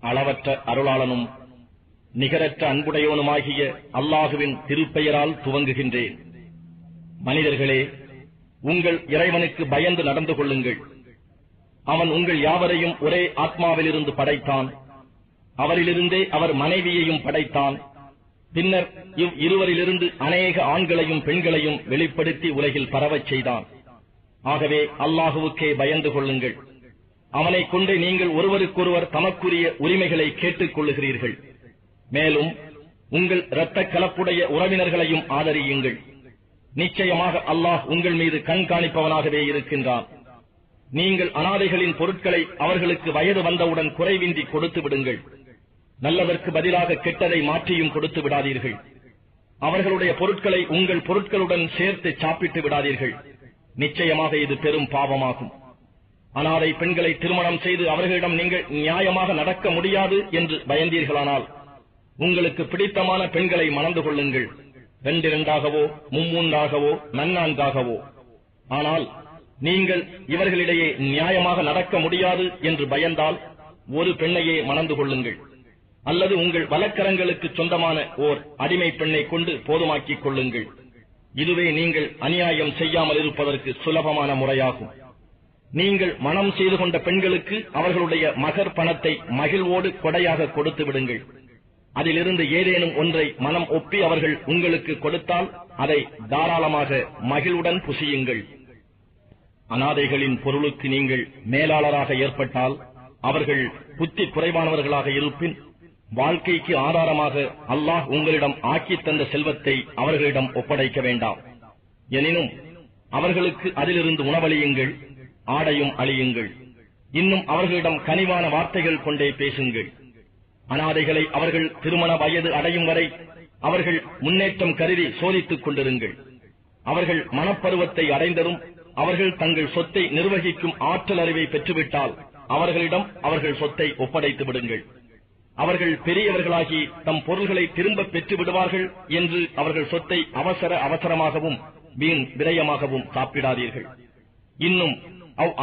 அளவற்ற அருளாளனும் நிகரற்ற அன்புடையோனுமாகிய அல்லாஹுவின் திருப்பெயரால் துவங்குகின்றேன். மனிதர்களே, உங்கள் இறைவனுக்கு பயந்து நடந்து கொள்ளுங்கள். அவன் உங்கள் யாவரையும் ஒரே ஆத்மாவிலிருந்து படைத்தான். அவரிலிருந்தே அவர் மனைவியையும் படைத்தான். பின்னர் இருவரிலிருந்து அநேக ஆண்களையும் பெண்களையும் வெளிப்படுத்தி உலகில் பரவச் செய்தான். ஆகவே அல்லாஹுவுக்கே பயந்து கொள்ளுங்கள். அவனை கொண்டு நீங்கள் ஒருவருக்கொருவர் தமக்குரிய உரிமைகளை கேட்டுக் கொள்ளுகிறீர்கள். மேலும் உங்கள் இரத்த கலப்புடைய உறவினர்களையும் ஆதரியுங்கள். நிச்சயமாக அல்லாஹ் உங்கள் மீது கண்காணிப்பவனாகவே இருக்கின்றான். நீங்கள் அனாதைகளின் பொருட்களை அவர்களுக்கு வயது வந்தவுடன் குறைவின்றி கொடுத்து விடுங்கள். நல்லதற்கு பதிலாக கெட்டதை மாற்றியும் கொடுத்து விடாதீர்கள். அவர்களுடைய பொருட்களை உங்கள் பொருட்களுடன் சேர்த்து சாப்பிட்டு விடாதீர்கள். நிச்சயமாக இது பெரும் பாவமாகும். அனாதை பெண்களை திருமணம் செய்து அவர்களிடம் நீங்கள் நியாயமாக நடக்க முடியாது என்று பயந்தீர்களானால் உங்களுக்கு பிடித்தமான பெண்களை மணந்து கொள்ளுங்கள். 2-2ஆகவோ 3-3ஆகவோ நன்னான்காகவோ. ஆனால் நீங்கள் இவர்களிடையே நியாயமாக நடக்க முடியாது என்று பயந்தால் ஒரு பெண்ணையே மணந்து கொள்ளுங்கள். அல்லது உங்கள் வலக்கரங்களுக்கு சொந்தமான ஓர் அடிமை பெண்ணை கொண்டு போதுமாக்கிக் கொள்ளுங்கள். இதுவே நீங்கள் அநியாயம் செய்யாமல் இருப்பதற்கு சுலபமான முறையாகும். நீங்கள் மனம் செய்து கொண்ட பெண்களுக்கு அவர்களுடைய மகர் பணத்தை மகிழ்வோடு கொடையாக கொடுத்து விடுங்கள். அதிலிருந்து ஏதேனும் ஒன்றை மனம் ஒப்பி அவர்கள் உங்களுக்கு கொடுத்தால் அதை தாராளமாக மகிழ்வுடன் புசியுங்கள். அனாதைகளின் பொருளுக்கு நீங்கள் மேலாளராக ஏற்பட்டால் அவர்கள் புத்தி குறைவானவர்களாக இருப்பின் வாழ்க்கைக்கு ஆதாரமாக அல்லாஹ் உங்களிடம் ஆக்கித் தந்த செல்வத்தை அவர்களிடம் ஒப்படைக்க வேண்டாம். எனினும் அவர்களுக்கு அதிலிருந்து உணவளியுங்கள், ஆடையும் அளியுங்கள். இன்னும் அவர்களிடம் கனிவான வார்த்தைகள் கொண்டே பேசுங்கள். அனாதைகளை அவர்கள் திருமண வயது அடையும் வரை அவர்கள் முன்னேற்றம் கருதி சோதித்துக் கொண்டிருங்கள். அவர்கள் மனப்பருவத்தை அடைந்ததும் அவர்கள் தங்கள் சொத்தை நிர்வகிக்கும் ஆற்றல் அறிவை பெற்றுவிட்டால் அவர்களிடம் அவர்கள் சொத்தை ஒப்படைத்து விடுங்கள். அவர்கள் பெரியவர்களாகி தம் பொருள்களை திரும்ப பெற்று விடுவார்கள் என்று அவர்கள் சொத்தை அவசரமாகவும் வீண் விரயமாகவும் சாப்பிடாதீர்கள். இன்னும்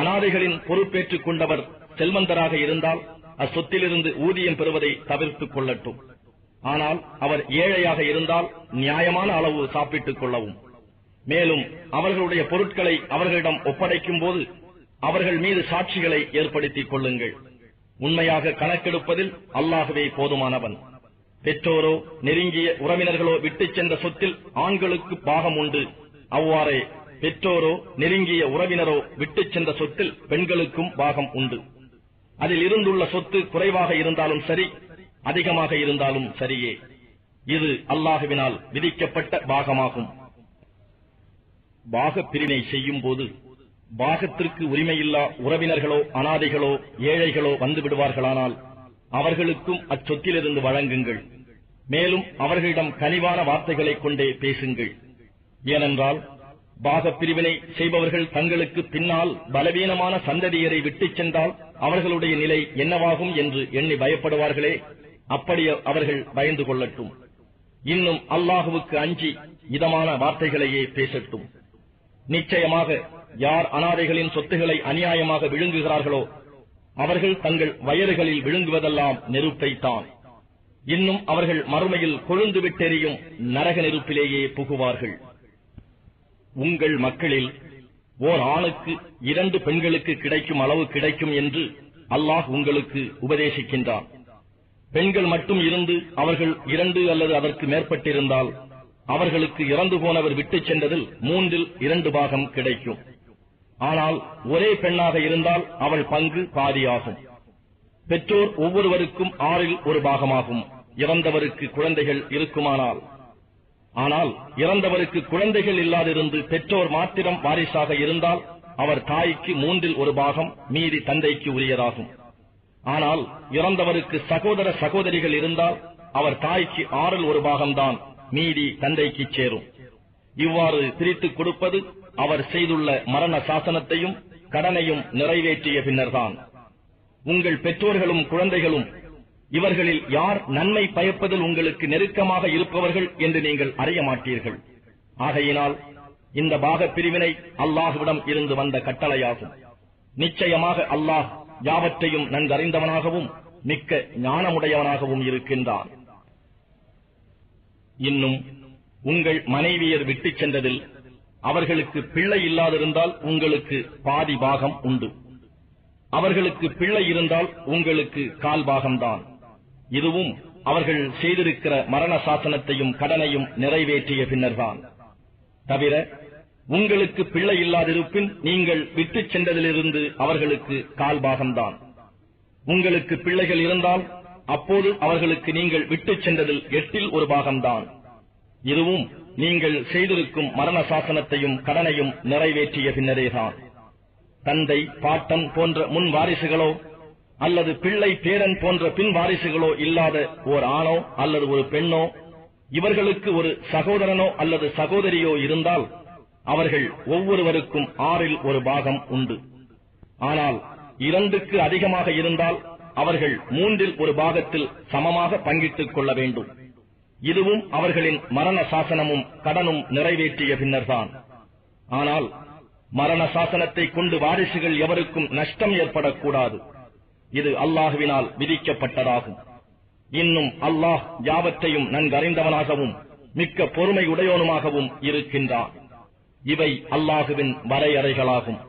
அனாதைகளின் பொறுப்பேற்றுக் கொண்டவர் செல்வந்தராக இருந்தால் அச்சொத்திலிருந்து ஊதியம் பெறுவதை தவிர்த்துக் கொள்ளட்டும். ஆனால் அவர் ஏழையாக இருந்தால் நியாயமான அளவு சாப்பிட்டுக் கொள்ளவும். மேலும் அவர்களுடைய பொருட்களை அவர்களிடம் ஒப்படைக்கும் போது அவர்கள் மீது சாட்சிகளை ஏற்படுத்திக் கொள்ளுங்கள். உண்மையாக கணக்கெடுப்பதில் அல்லாஹ்வே போதுமானவன். பெற்றோரோ நெருங்கிய உறவினர்களோ விட்டுச் சென்ற சொத்தில் ஆண்களுக்கு பாகம் உண்டு. அவ்வாறே பெற்றோரோ நெருங்கிய உறவினரோ விட்டுச் சென்ற சொத்தில் பெண்களுக்கும் பாகம் உண்டு. அதில் இருந்துள்ள சொத்து குறைவாக இருந்தாலும் சரி, அதிகமாக இருந்தாலும் சரியே. இது அல்லாஹுவினால் விதிக்கப்பட்ட பாகமாகும். பாக பிரிவினை செய்யும் போது பாகத்திற்கு உரிமையில்லா உறவினர்களோ அனாதைகளோ ஏழைகளோ வந்து விடுவார்களானால் அவர்களுக்கும் அச்சொத்திலிருந்து வழங்குங்கள். மேலும் அவர்களிடம் கனிவான வார்த்தைகளைக் கொண்டே பேசுங்கள். ஏனென்றால் பாக பிரிவினை செய்பவர்கள் தங்களுக்கு பின்னால் பலவீனமான சந்ததியரை விட்டுச் சென்றால் அவர்களுடைய நிலை என்னவாகும் என்று எண்ணி பயப்படுவார்களே. அப்படி அவர்கள் பயந்து கொள்ளட்டும். இன்னும் அல்லாஹுவுக்கு அஞ்சி இதமான வார்த்தைகளையே பேசட்டும். நிச்சயமாக யார் அனாதைகளின் சொத்துக்களை அநியாயமாக விழுங்குகிறார்களோ அவர்கள் தங்கள் வயறுகளில் விழுங்குவதெல்லாம் நெருப்பைத்தான். இன்னும் அவர்கள் மறுமையில் கொழுந்து விட்டெறியும் நரக நெருப்பிலேயே புகுவார்கள். உங்கள் மக்களில் ஓர் ஆணுக்கு 2 பெண்களுக்கு கிடைக்கும் அளவு கிடைக்கும் என்று அல்லாஹ் உங்களுக்கு உபதேசிக்கின்றான். பெண்கள் மட்டும் இருந்து அவர்கள் 2 அல்லது அதற்கு மேற்பட்டிருந்தால் அவர்களுக்கு இறந்து போனவர் விட்டுச் சென்றதில் 3/2 பாகம் கிடைக்கும். ஆனால் ஒரே பெண்ணாக இருந்தால் அவள் பங்கு பாதியாகும். பெற்றோர் ஒவ்வொருவருக்கும் 6/1 பாகமாகும் இறந்தவருக்கு குழந்தைகள் இருக்குமானால். ஆனால் இறந்தவருக்கு குழந்தைகள் இல்லாதிருந்து பெற்றோர் மாத்திரம் வாரிசாக இருந்தால் அவர் தாய்க்கு 3/1 பாகம், மீதி தந்தைக்கு உரியதாகும். ஆனால் இறந்தவருக்கு சகோதர சகோதரிகள் இருந்தால் அவர் தாய்க்கு 6/1 பாகம்தான், மீதி தந்தைக்கு சேரும். இவ்வாறு பிரித்துக் கொடுப்பது அவர் செய்துள்ள மரண சாசனத்தையும் கடனையும் நிறைவேற்றிய பின்னர்தான். உங்கள் பெற்றோர்களும் குழந்தைகளும் இவர்களில் யார் நன்மை பயப்பதில் உங்களுக்கு நெருக்கமாக இருப்பவர்கள் என்று நீங்கள் அறிய மாட்டீர்கள். ஆகையினால் இந்த பாக பிரிவினை அல்லாஹ்விடம் இருந்து வந்த கட்டளையாகும். நிச்சயமாக அல்லாஹ் யாவற்றையும் நன்கறிந்தவனாகவும் மிக்க ஞானமுடையவனாகவும் இருக்கின்றான். இன்னும் உங்கள் மனைவியர் விட்டுச் சென்றதில் அவர்களுக்கு பிள்ளை இல்லாதிருந்தால் உங்களுக்கு பாதி பாகம் உண்டு. அவர்களுக்கு பிள்ளை இருந்தால் உங்களுக்கு கால் பாகம்தான். இதுவும் அவர்கள் செய்திருக்கிற மரண சாசனத்தையும் கடனையும் நிறைவேற்றிய பின்னர்தான். தவிர உங்களுக்கு பிள்ளை இல்லாதிருப்பின் நீங்கள் விட்டுச் சென்றதிலிருந்து அவர்களுக்கு கால் பாகம்தான். உங்களுக்கு பிள்ளைகள் இருந்தால் அப்போது அவர்களுக்கு நீங்கள் விட்டுச் சென்றதில் 8 பாகம்தான். இதுவும் நீங்கள் செய்திருக்கும் மரண சாசனத்தையும் கடனையும் நிறைவேற்றிய பின்னரேதான். தந்தை, பாட்டன் போன்ற முன் வாரிசுகளோ அல்லது பிள்ளை, பேரன் போன்ற பின் வாரிசுகளோ இல்லாத ஓர் ஆணோ அல்லது ஒரு பெண்ணோ, இவர்களுக்கு ஒரு சகோதரனோ அல்லது சகோதரியோ இருந்தால் அவர்கள் ஒவ்வொருவருக்கும் 6 பாகம் உண்டு. ஆனால் 2க்கு அதிகமாக இருந்தால் அவர்கள் 3 பாகத்தில் சமமாக பங்கிட்டுக் கொள்ள வேண்டும். இதுவும் அவர்களின் மரண சாசனமும் கடனும் நிறைவேற்றிய பின்னர்தான். ஆனால் மரண சாசனத்தை கொண்டு வாரிசுகள் எவருக்கும் நஷ்டம் ஏற்படக்கூடாது. இது அல்லாஹுவினால் விதிக்கப்பட்டதாகும். இன்னும் அல்லாஹ் யாவற்றையும் நன்கறிந்தவனாகவும் மிக்க பொறுமை உடையோனுமாகவும் இருக்கின்றான். இவை அல்லாஹுவின் வரையறைகளாகும்.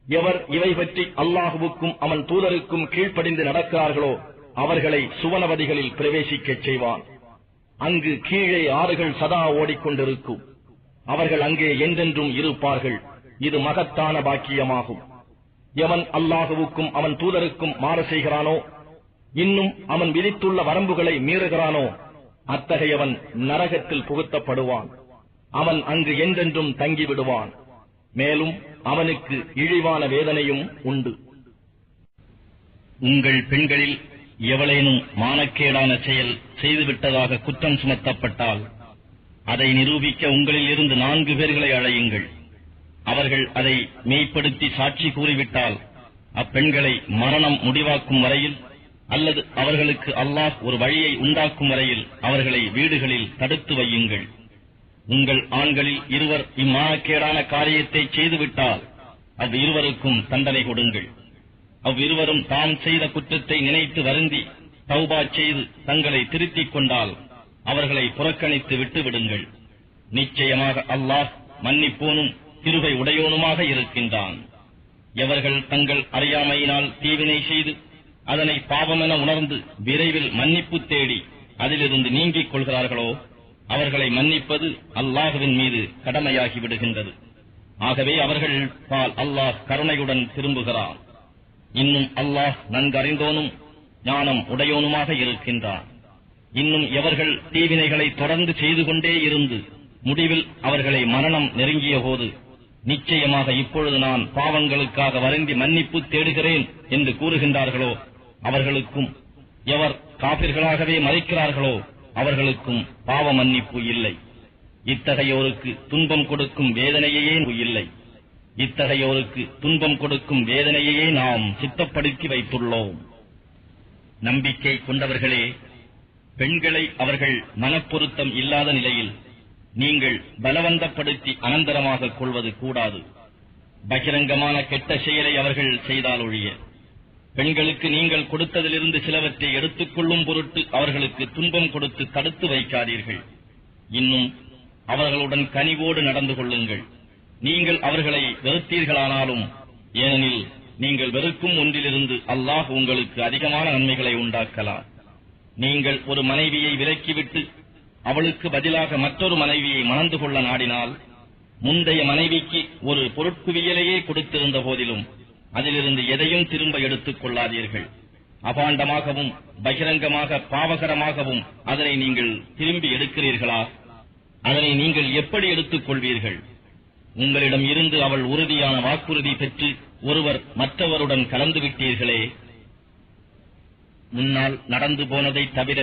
எவர் இவை பற்றி அல்லாஹுவுக்கும் அவன் தூதருக்கும் கீழ்ப்படிந்து நடக்கிறார்களோ அவர்களை சுவனவதிகளில் பிரவேசிக்கச் செய்வான். அங்கு கீழே ஆறுகள் சதா ஓடிக்கொண்டிருக்கும். அவர்கள் அங்கே என்றென்றும் இருப்பார்கள். இது மகத்தான பாக்கியமாகும். எவன் அல்லாஹுவுக்கும் அவன் தூதருக்கும் மாறு செய்கிறானோ, இன்னும் அவன் விதித்துள்ள வரம்புகளை மீறுகிறானோ, அத்தகையவன் நரகத்தில் புகுத்தப்படுவான். அவன் அங்கு என்றென்றும் தங்கிவிடுவான். மேலும் அவனுக்கு இழிவான வேதனையும் உண்டு. உங்கள் பெண்களில் எவளேனும் மானக்கேடான செயல் செய்துவிட்டதாக குற்றம் சுமத்தப்பட்டால் அதை நிரூபிக்க உங்களில் இருந்து 4 பேர்களை அழையுங்கள். அவர்கள் அதை மெய்ப்படுத்தி சாட்சி கூறிவிட்டால் அப்பெண்களை மரணம் முடிவாக்கும் வரையில் அல்லது அவர்களுக்கு அல்லாஹ் ஒரு வழியை உண்டாக்கும் வரையில் அவர்களை வீடுகளில் தடுத்து வையுங்கள். உங்கள் ஆண்களில் இருவர் இம்மானக்கேடான காரியத்தை செய்துவிட்டால் அவ்விருவருக்கும் தண்டனை கொடுங்கள். அவ்விருவரும் தாம் செய்த குற்றத்தை நினைத்து வருந்தி தௌபா செய்து தங்களை திருத்திக் கொண்டால் அவர்களை புறக்கணித்து விட்டு விடுங்கள். நிச்சயமாக அல்லாஹ் மன்னிப்போனும் கிருபை உடையோனுமாக இருக்கின்றான். எவர்கள் தங்கள் அறியாமையினால் தீவினை செய்து அதனை பாவமென உணர்ந்து விரைவில் மன்னிப்பு தேடி அதிலிருந்து நீங்கிக் கொள்கிறார்களோ அவர்களை மன்னிப்பது அல்லாஹுவின் மீது கடமையாகி விடுகின்றது. ஆகவே அவர்கள் பால் அல்லாஹ் கருணையுடன் திரும்புகிறான். இன்னும் அல்லாஹ் நன்கறிந்தோனும் ஞானம் உடையோனுமாக இருக்கின்றான். இன்னும் எவர்கள் தீவினைகளை தொடர்ந்து செய்து கொண்டே இருந்து முடிவில் அவர்களை மரணம் நெருங்கிய போது நிச்சயமாக இப்பொழுது நான் பாவங்களுக்காக வருந்தி மன்னிப்பு தேடுகிறேன் என்று கூறுகின்றார்களோ அவர்களுக்கும், எவர் காபிர்களாகவே மறைக்கிறார்களோ அவர்களுக்கும் பாவ மன்னிப்பு இல்லை. இத்தகையோருக்கு துன்பம் கொடுக்கும் வேதனையே இல்லை. இத்தகையோருக்கு துன்பம் கொடுக்கும் வேதனையே நாம் சித்தப்படுத்தி வைத்துள்ளோம். நம்பிக்கை கொண்டவர்களே, பெண்களை அவர்கள் மனப்பொருத்தம் இல்லாத நிலையில் நீங்கள் பலவந்தப்படுத்தி அனந்தரமாக கொள்வது கூடாது. பகிரங்கமான கெட்ட செயலை அவர்கள் செய்தால் ஒழிய பெண்களுக்கு நீங்கள் கொடுத்ததிலிருந்து சிலவற்றை எடுத்துக் கொள்ளும் பொருட்டு அவர்களுக்கு துன்பம் கொடுத்து தடுத்து வைக்காதீர்கள். இன்னும் அவர்களுடன் கனிவோடு நடந்து கொள்ளுங்கள். நீங்கள் அவர்களை வெறுத்தீர்களானாலும், ஏனெனில் நீங்கள் வெறுக்கும் ஒன்றிலிருந்து அல்லாஹ் உங்களுக்கு அதிகமான நன்மைகளை உண்டாக்கலாம். நீங்கள் ஒரு மனைவியை விலக்கிவிட்டு அவளுக்கு பதிலாக மற்றொரு மனைவியை மணந்து கொள்ள நாடினால், முந்தைய மனைவிக்கு ஒரு பொருட்குவியலையே கொடுத்திருந்த போதிலும் அதிலிருந்து எதையும் திரும்ப எடுத்துக் கொள்ளாதீர்கள். அபாண்டமாகவும் பகிரங்கமாக பாவகரமாகவும் அதனை நீங்கள் திரும்பி எடுக்கிறீர்களா? அதனை நீங்கள் எப்படி எடுத்துக் கொள்வீர்கள்? உங்களிடம் இருந்து அவள் உறுதியான வாக்குறுதி பெற்று ஒருவர் மற்றவருடன் கலந்துவிட்டீர்களே. முன்னால் நடந்து போனதை தவிர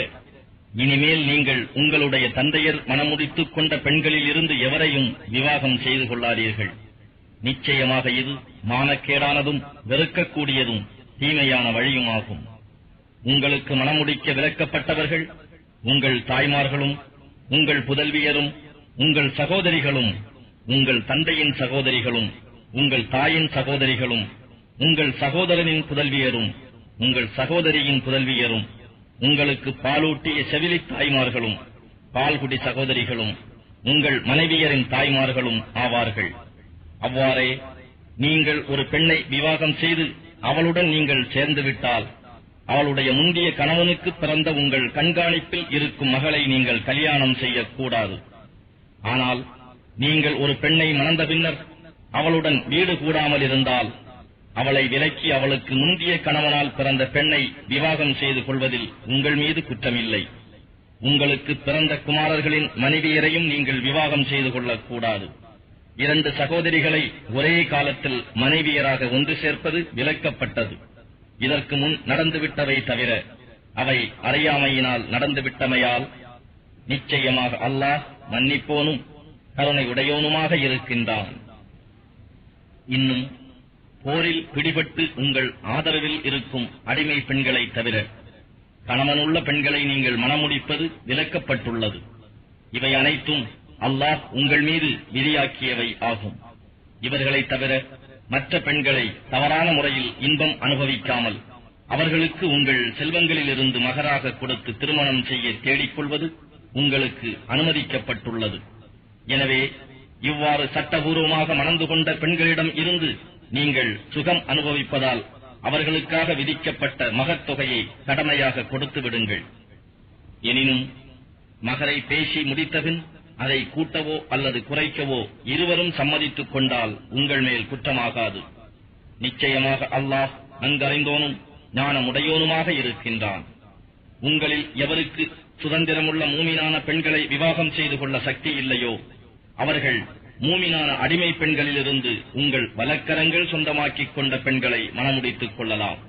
இனிமேல் நீங்கள் உங்களுடைய தந்தையர் மனமுடித்துக் கொண்ட பெண்களில் இருந்து எவரையும் விவாகம் செய்து கொள்ளாதீர்கள். நிச்சயமாக இது மானக்கேடானதும் வெறுக்கக்கூடியதும் தீமையான வழியுமாகும். உங்களுக்கு மனமுடிக்க விலக்கப்பட்டவர்கள் உங்கள் தாய்மார்களும் உங்கள் புதல்வியரும் உங்கள் சகோதரிகளும் உங்கள் தந்தையின் சகோதரிகளும் உங்கள் தாயின் சகோதரிகளும் உங்கள் சகோதரனின் புதல்வியரும் உங்கள் சகோதரியின் புதல்வியரும் உங்களுக்கு பாலூட்டிய செவிலித் தாய்மார்களும் பால்குடி சகோதரிகளும் உங்கள் மனைவியரின் தாய்மார்களும் ஆவார்கள். அவ்வாறே நீங்கள் ஒரு பெண்ணை விவாகம் செய்து அவளுடன் நீங்கள் சேர்ந்துவிட்டால் அவளுடைய முந்திய கணவனுக்கு பிறந்த உங்கள் கண்காணிப்பில் இருக்கும் மகளை நீங்கள் கல்யாணம் செய்யக்கூடாது. ஆனால் நீங்கள் ஒரு பெண்ணை மணந்த பின்னர் அவளுடன் வீடு கூடாமல் இருந்தால் அவளை விலக்கி அவளுக்கு முந்திய கணவனால் பிறந்த பெண்ணை விவாகம் செய்து கொள்வதில் உங்கள் மீது குற்றமில்லை. உங்களுக்கு பிறந்த குமாரர்களின் மனைவியரையும் நீங்கள் விவாகம் செய்து கொள்ளக்கூடாது. 2 சகோதரிகளை ஒரே காலத்தில் மனைவியராக ஒன்று சேர்ப்பது விலக்கப்பட்டது. இதற்கு முன் நடந்துவிட்டவை தவிர அவை அறியாமையினால் நடந்துவிட்டமையால் நிச்சயமாக அல்லாஹ் மன்னிப்போனும் கருணை உடையோனுமாக இருக்கின்றான். இன்னும் போரில் பிடிபட்டு உங்கள் ஆதரவில் இருக்கும் அடிமை பெண்களை தவிர கணவனுள்ள பெண்களை நீங்கள் மணமுடிப்பது விலக்கப்பட்டுள்ளது. இவை அனைத்தும் அல்லாஹ் உங்கள் மீது விதியாக்கியவை ஆகும். இவர்களை தவிர மற்ற பெண்களை தவறான முறையில் இன்பம் அனுபவிக்காமல் அவர்களுக்கு உங்கள் செல்வங்களிலிருந்து மகராக கொடுத்து திருமணம் செய்ய தேடிக்கொள்வது உங்களுக்கு அனுமதிக்கப்பட்டுள்ளது. எனவே இவ்வாறு சட்டபூர்வமாக மணந்து கொண்ட பெண்களிடம் இருந்து நீங்கள் சுகம் அனுபவிப்பதால் அவர்களுக்காக விதிக்கப்பட்ட மகத்தொகையை கடமையாக கொடுத்து விடுங்கள். எனினும் மகரை பேசி முடித்தபின் அதை கூட்டவோ அல்லது குறைக்கவோ இருவரும் சம்மதித்துக் கொண்டால் உங்கள் மேல் குற்றமாகாது. நிச்சயமாக அல்லாஹ் நன்கறிந்தோனும் ஞானமுடையோனுமாக இருக்கின்றான். உங்களில் எவருக்கு சுதந்திரமுள்ள மூமினான பெண்களை விவாகம் செய்து கொள்ள சக்தி இல்லையோ அவர்கள் மூமினான அடிமை பெண்களிலிருந்து உங்கள் வலக்கரங்கள் சொந்தமாக்கிக் கொண்ட பெண்களை மணமுடித்துக் கொள்ளலாம்.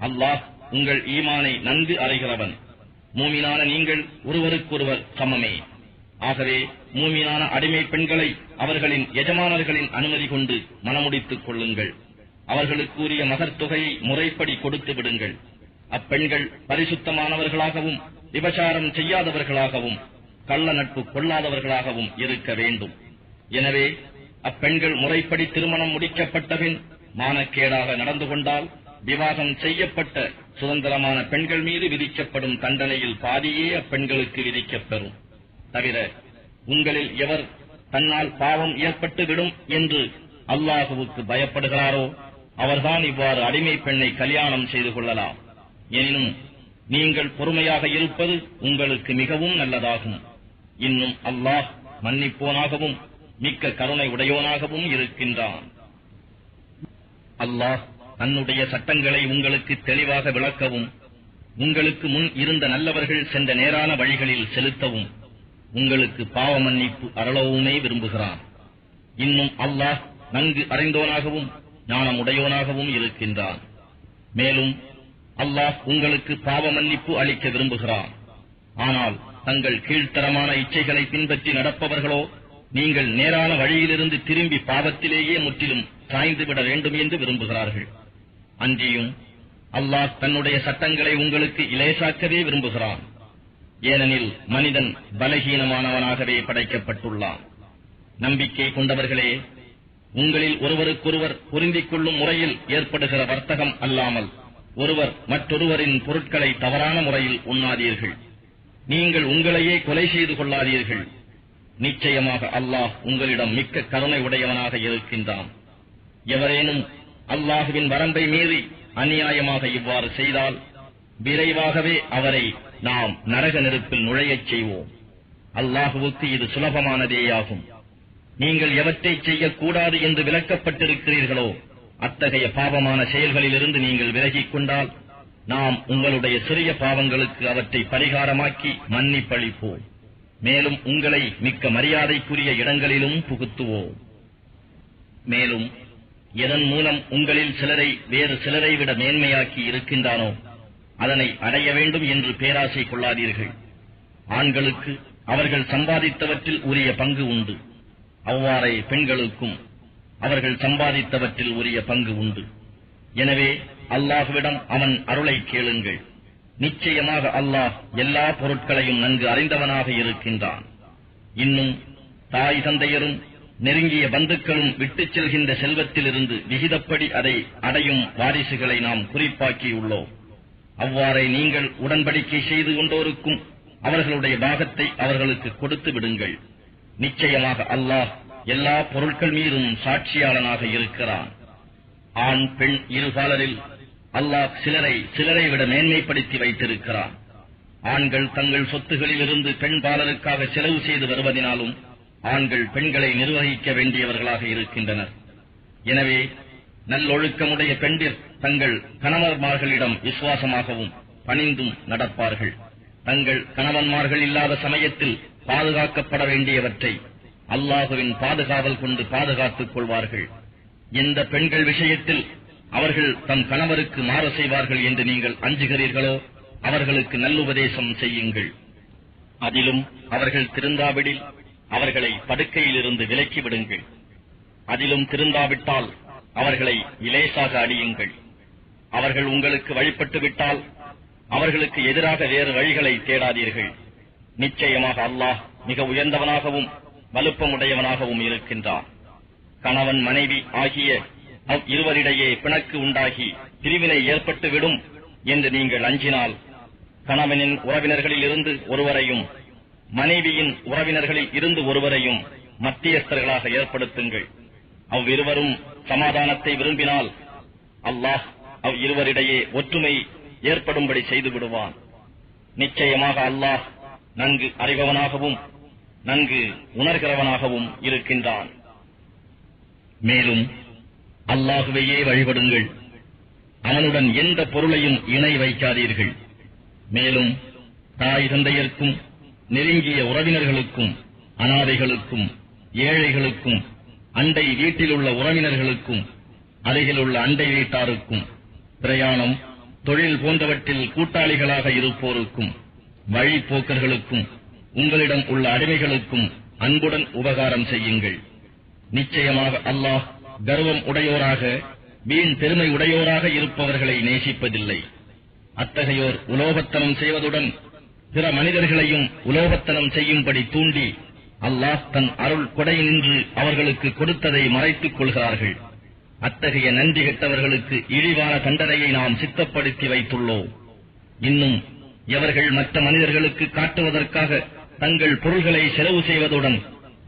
அல்லாஹ் உங்கள் ஈமானை நன்கு அறிகிறவன். மூமினான நீங்கள் ஒருவருக்கொருவர் சமமே. ஆகவே மூமினான அடிமை பெண்களை அவர்களின் எஜமானர்களின் அனுமதி கொண்டு மணமுடித்துக் கொள்ளுங்கள். அவர்களுக்குரிய மகர்த்தொகையை முறைப்படி கொடுத்து விடுங்கள். அப்பெண்கள் பரிசுத்தமானவர்களாகவும் விபசாரம் செய்யாதவர்களாகவும் கள்ள நட்பு கொள்ளாதவர்களாகவும் இருக்க வேண்டும். எனவே அப்பெண்கள் முறைப்படி திருமணம் முடிக்கப்பட்டபின் மானக்கேடாக நடந்து கொண்டால் விவாகம் செய்யப்பட்ட சுதந்திரமான பெண்கள் மீது விதிக்கப்படும் தண்டனையில் பாதியே அப்பெண்களுக்கு விதிக்கப்பெறும். தவிர உங்களில் எவர் தன்னால் பாவம் ஏற்பட்டு விடும் என்று அல்லாஹுவுக்கு பயப்படுகிறாரோ அவர்தான் இவ்வாறு அடிமை பெண்ணை கல்யாணம் செய்து கொள்ளலாம். எனினும் நீங்கள் பொறுமையாக இருப்பது உங்களுக்கு மிகவும் நல்லதாகும். இன்னும் அல்லாஹ் மன்னிப்போனாகவும் மிக்க கருணை உடையோனாகவும் இருக்கின்றான். அல்லாஹ் தன்னுடைய சட்டங்களை உங்களுக்கு தெளிவாக விளக்கவும் உங்களுக்கு முன் இருந்த நல்லவர்கள் சென்ற நேரான வழிகளில் செலுத்தவும் உங்களுக்கு பாவ மன்னிப்பு அருளவுமே விரும்புகிறான். இன்னும் அல்லாஹ் நன்கு அறிந்தோனாகவும் ஞானமுடையோனாகவும் இருக்கின்றான். மேலும் அல்லாஹ் உங்களுக்கு பாவ மன்னிப்பு அளிக்க விரும்புகிறான். ஆனால் தங்கள் கீழ்த்தரமான இச்சைகளை பின்பற்றி நடப்பவர்களோ நீங்கள் நேரான வழியிலிருந்து திரும்பி பாவத்திலேயே முற்றிலும் சாய்ந்துவிட வேண்டும் என்று விரும்புகிறார்கள். அன்றியும் அல்லாஹ் தன்னுடைய சட்டங்களை உங்களுக்கு இலேசாக்கவே விரும்புகிறான். ஏனெனில் மனிதன் பலகீனமானவனாகவே படைக்கப்பட்டுள்ளான். நம்பிக்கை கொண்டவர்களே, உங்களில் ஒருவருக்கொருவர் பொருந்திக் கொள்ளும் முறையில் ஏற்படுகிற வர்த்தகம் அல்லாமல் ஒருவர் மற்றொருவரின் பொருட்களை தவறான முறையில் உண்ணாதீர்கள். நீங்கள் உங்களையே கொலை செய்து கொள்ளாதீர்கள். நிச்சயமாக அல்லாஹ் உங்களிடம் மிக்க கருணை உடையவனாக இருக்கின்றான். எவரேனும் அல்லாஹுவின் வரம்பை மீறி அநியாயமாக இவ்வாறு செய்தால் விரைவாகவே அவரை நாம் நரக நெருப்பில் நுழையச் செய்வோம். அல்லாஹுவுக்கு இது சுலபமானதேயாகும். நீங்கள் எவற்றை செய்யக்கூடாது என்று விலக்கப்பட்டிருக்கிறீர்களோ அத்தகைய பாவமான செயல்களிலிருந்து நீங்கள் விலகிக் கொண்டால் நாம் உங்களுடைய சிறிய பாவங்களுக்கு அவற்றை பரிகாரமாக்கி மன்னிப்பளிப்போம். மேலும் உங்களை மிக்க மரியாதைக்குரிய இடங்களிலும் புகுத்துவோம். மேலும் எதன் மூலம் உங்களில் சிலரை வேறு சிலரை விட மேன்மையாக்கி இருக்கின்றானோ அதனை அடைய வேண்டும் என்று பேராசை கொள்ளாதீர்கள். ஆண்களுக்கு அவர்கள் சம்பாதித்தவற்றில் உரிய பங்கு உண்டு. அவ்வாறே பெண்களுக்கும் அவர்கள் சம்பாதித்தவற்றில் உரிய பங்கு உண்டு. எனவே அல்லாஹ்விடம் அவன் அருளை கேளுங்கள். நிச்சயமாக அல்லாஹ் எல்லா பொருட்களையும் நன்கு அறிந்தவனாக இருக்கின்றான். இன்னும் தாய் தந்தையரும் நெருங்கிய பந்துக்களும் விட்டுச் செல்கின்ற செல்வத்திலிருந்து விகிதப்படி அதை அடையும் வாரிசுகளை நாம் குறிப்பாக்கியுள்ளோம். அவ்வாறே நீங்கள் உடன்படிக்கை செய்து கொண்டோருக்கும் அவர்களுடைய பாகத்தை அவர்களுக்கு கொடுத்து விடுங்கள். நிச்சயமாக அல்லாஹ் எல்லா பொருட்கள் மீதும் சாட்சியாளனாக இருக்கிறான். ஆண் பெண் இருபாலரில் அல்லாஹ் சிலரை விட மேன்மைப்படுத்தி வைத்திருக்கிறான். ஆண்கள் தங்கள் சொத்துகளிலிருந்து பெண் பாலருக்காக செலவு செய்து வருவதினாலும் ஆண்கள் பெண்களை நிர்வகிக்க வேண்டியவர்களாக இருக்கின்றனர். எனவே நல்லொழுக்கமுடைய பெண்டிர் தங்கள் கணவன்மார்களிடம் விசுவாசமாகவும் பணிந்தும் நடப்பார்கள். தங்கள் கணவன்மார்கள் இல்லாத சமயத்தில் பாதுகாக்கப்பட வேண்டியவற்றை அல்லாஹுவின் பாதுகாவல் கொண்டு பாதுகாத்துக் கொள்வார்கள். எந்த பெண்கள் விஷயத்தில் அவர்கள் தம் கணவருக்கு மாறு செய்வார்கள் என்று நீங்கள் அஞ்சுகிறீர்களோ அவர்களுக்கு நல்லுபதேசம் செய்யுங்கள். அதிலும் அவர்கள் திருந்தாவிடில் அவர்களை படுக்கையிலிருந்து விலக்கி விடுங்கள். அதிலும் திருந்தாவிட்டால் அவர்களை இலேசாக அடியுங்கள். அவர்கள் உங்களுக்கு வழிபட்டு விட்டால் அவர்களுக்கு எதிராக வேறு வழிகளை தேடாதீர்கள். நிச்சயமாக அல்லாஹ் மிக உயர்ந்தவனாகவும் வலுப்பமுடையவனாகவும் இருக்கின்றான். கணவன் மனைவி ஆகிய இருவரிடையே பிணக்கு உண்டாகி பிரிவினை ஏற்பட்டுவிடும் என்று நீங்கள் அஞ்சினால் கணவனின் உறவினர்களில் இருந்து ஒருவரையும் மனைவியின் உறவினர்களில் இருந்து ஒருவரையும் மத்தியஸ்தர்களாக ஏற்படுத்துங்கள். அவ்விருவரும் சமாதானத்தை விரும்பினால் அல்லாஹ் இருவரிடையே ஒற்றுமை ஏற்படும்படி செய்து விடுவான். நிச்சயமாக அல்லாஹ் நன்கு அறிபவனாகவும் நன்கு உணர்கிறவனாகவும் இருக்கின்றான். மேலும் அல்லாஹுவையே வழிபடுங்கள். அவனுடன் எந்த பொருளையும் இணை வைக்காதீர்கள். மேலும் தாய் தந்தையருக்கும் நெருங்கிய உறவினர்களுக்கும் அனாதைகளுக்கும் ஏழைகளுக்கும் அண்டை வீட்டில் உள்ள உறவினர்களுக்கும் அருகிலுள்ள அண்டை வீட்டாருக்கும் பிரயாணம் தொழில் போன்றவற்றில் கூட்டாளிகளாக இருப்போருக்கும் வழிப்போக்கர்களுக்கும் உங்களிடம் உள்ள அடிமைகளுக்கும் அன்புடன் உபகாரம் செய்யுங்கள். நிச்சயமாக அல்லாஹ் கர்வம் உடையோராக வீண் பெருமை உடையோராக இருப்பவர்களை நேசிப்பதில்லை. அத்தகையோர் உலோபத்தனம் செய்வதுடன் பிற மனிதர்களையும் உலோபத்தனம் செய்யும்படி தூண்டி அல்லாஹ் தன் அருள் கொடை நின்று அவர்களுக்கு கொடுத்ததை மறைத்துக் கொள்கிறார்கள். அத்தகைய நன்றி கெட்டவர்களுக்கு இழிவான தண்டனையை நாம் சித்தப்படுத்தி வைத்துள்ளோம். இன்னும் எவர்கள் மற்ற மனிதர்களுக்கு காட்டுவதற்காக தங்கள் பொருள்களை செலவு செய்வதுடன்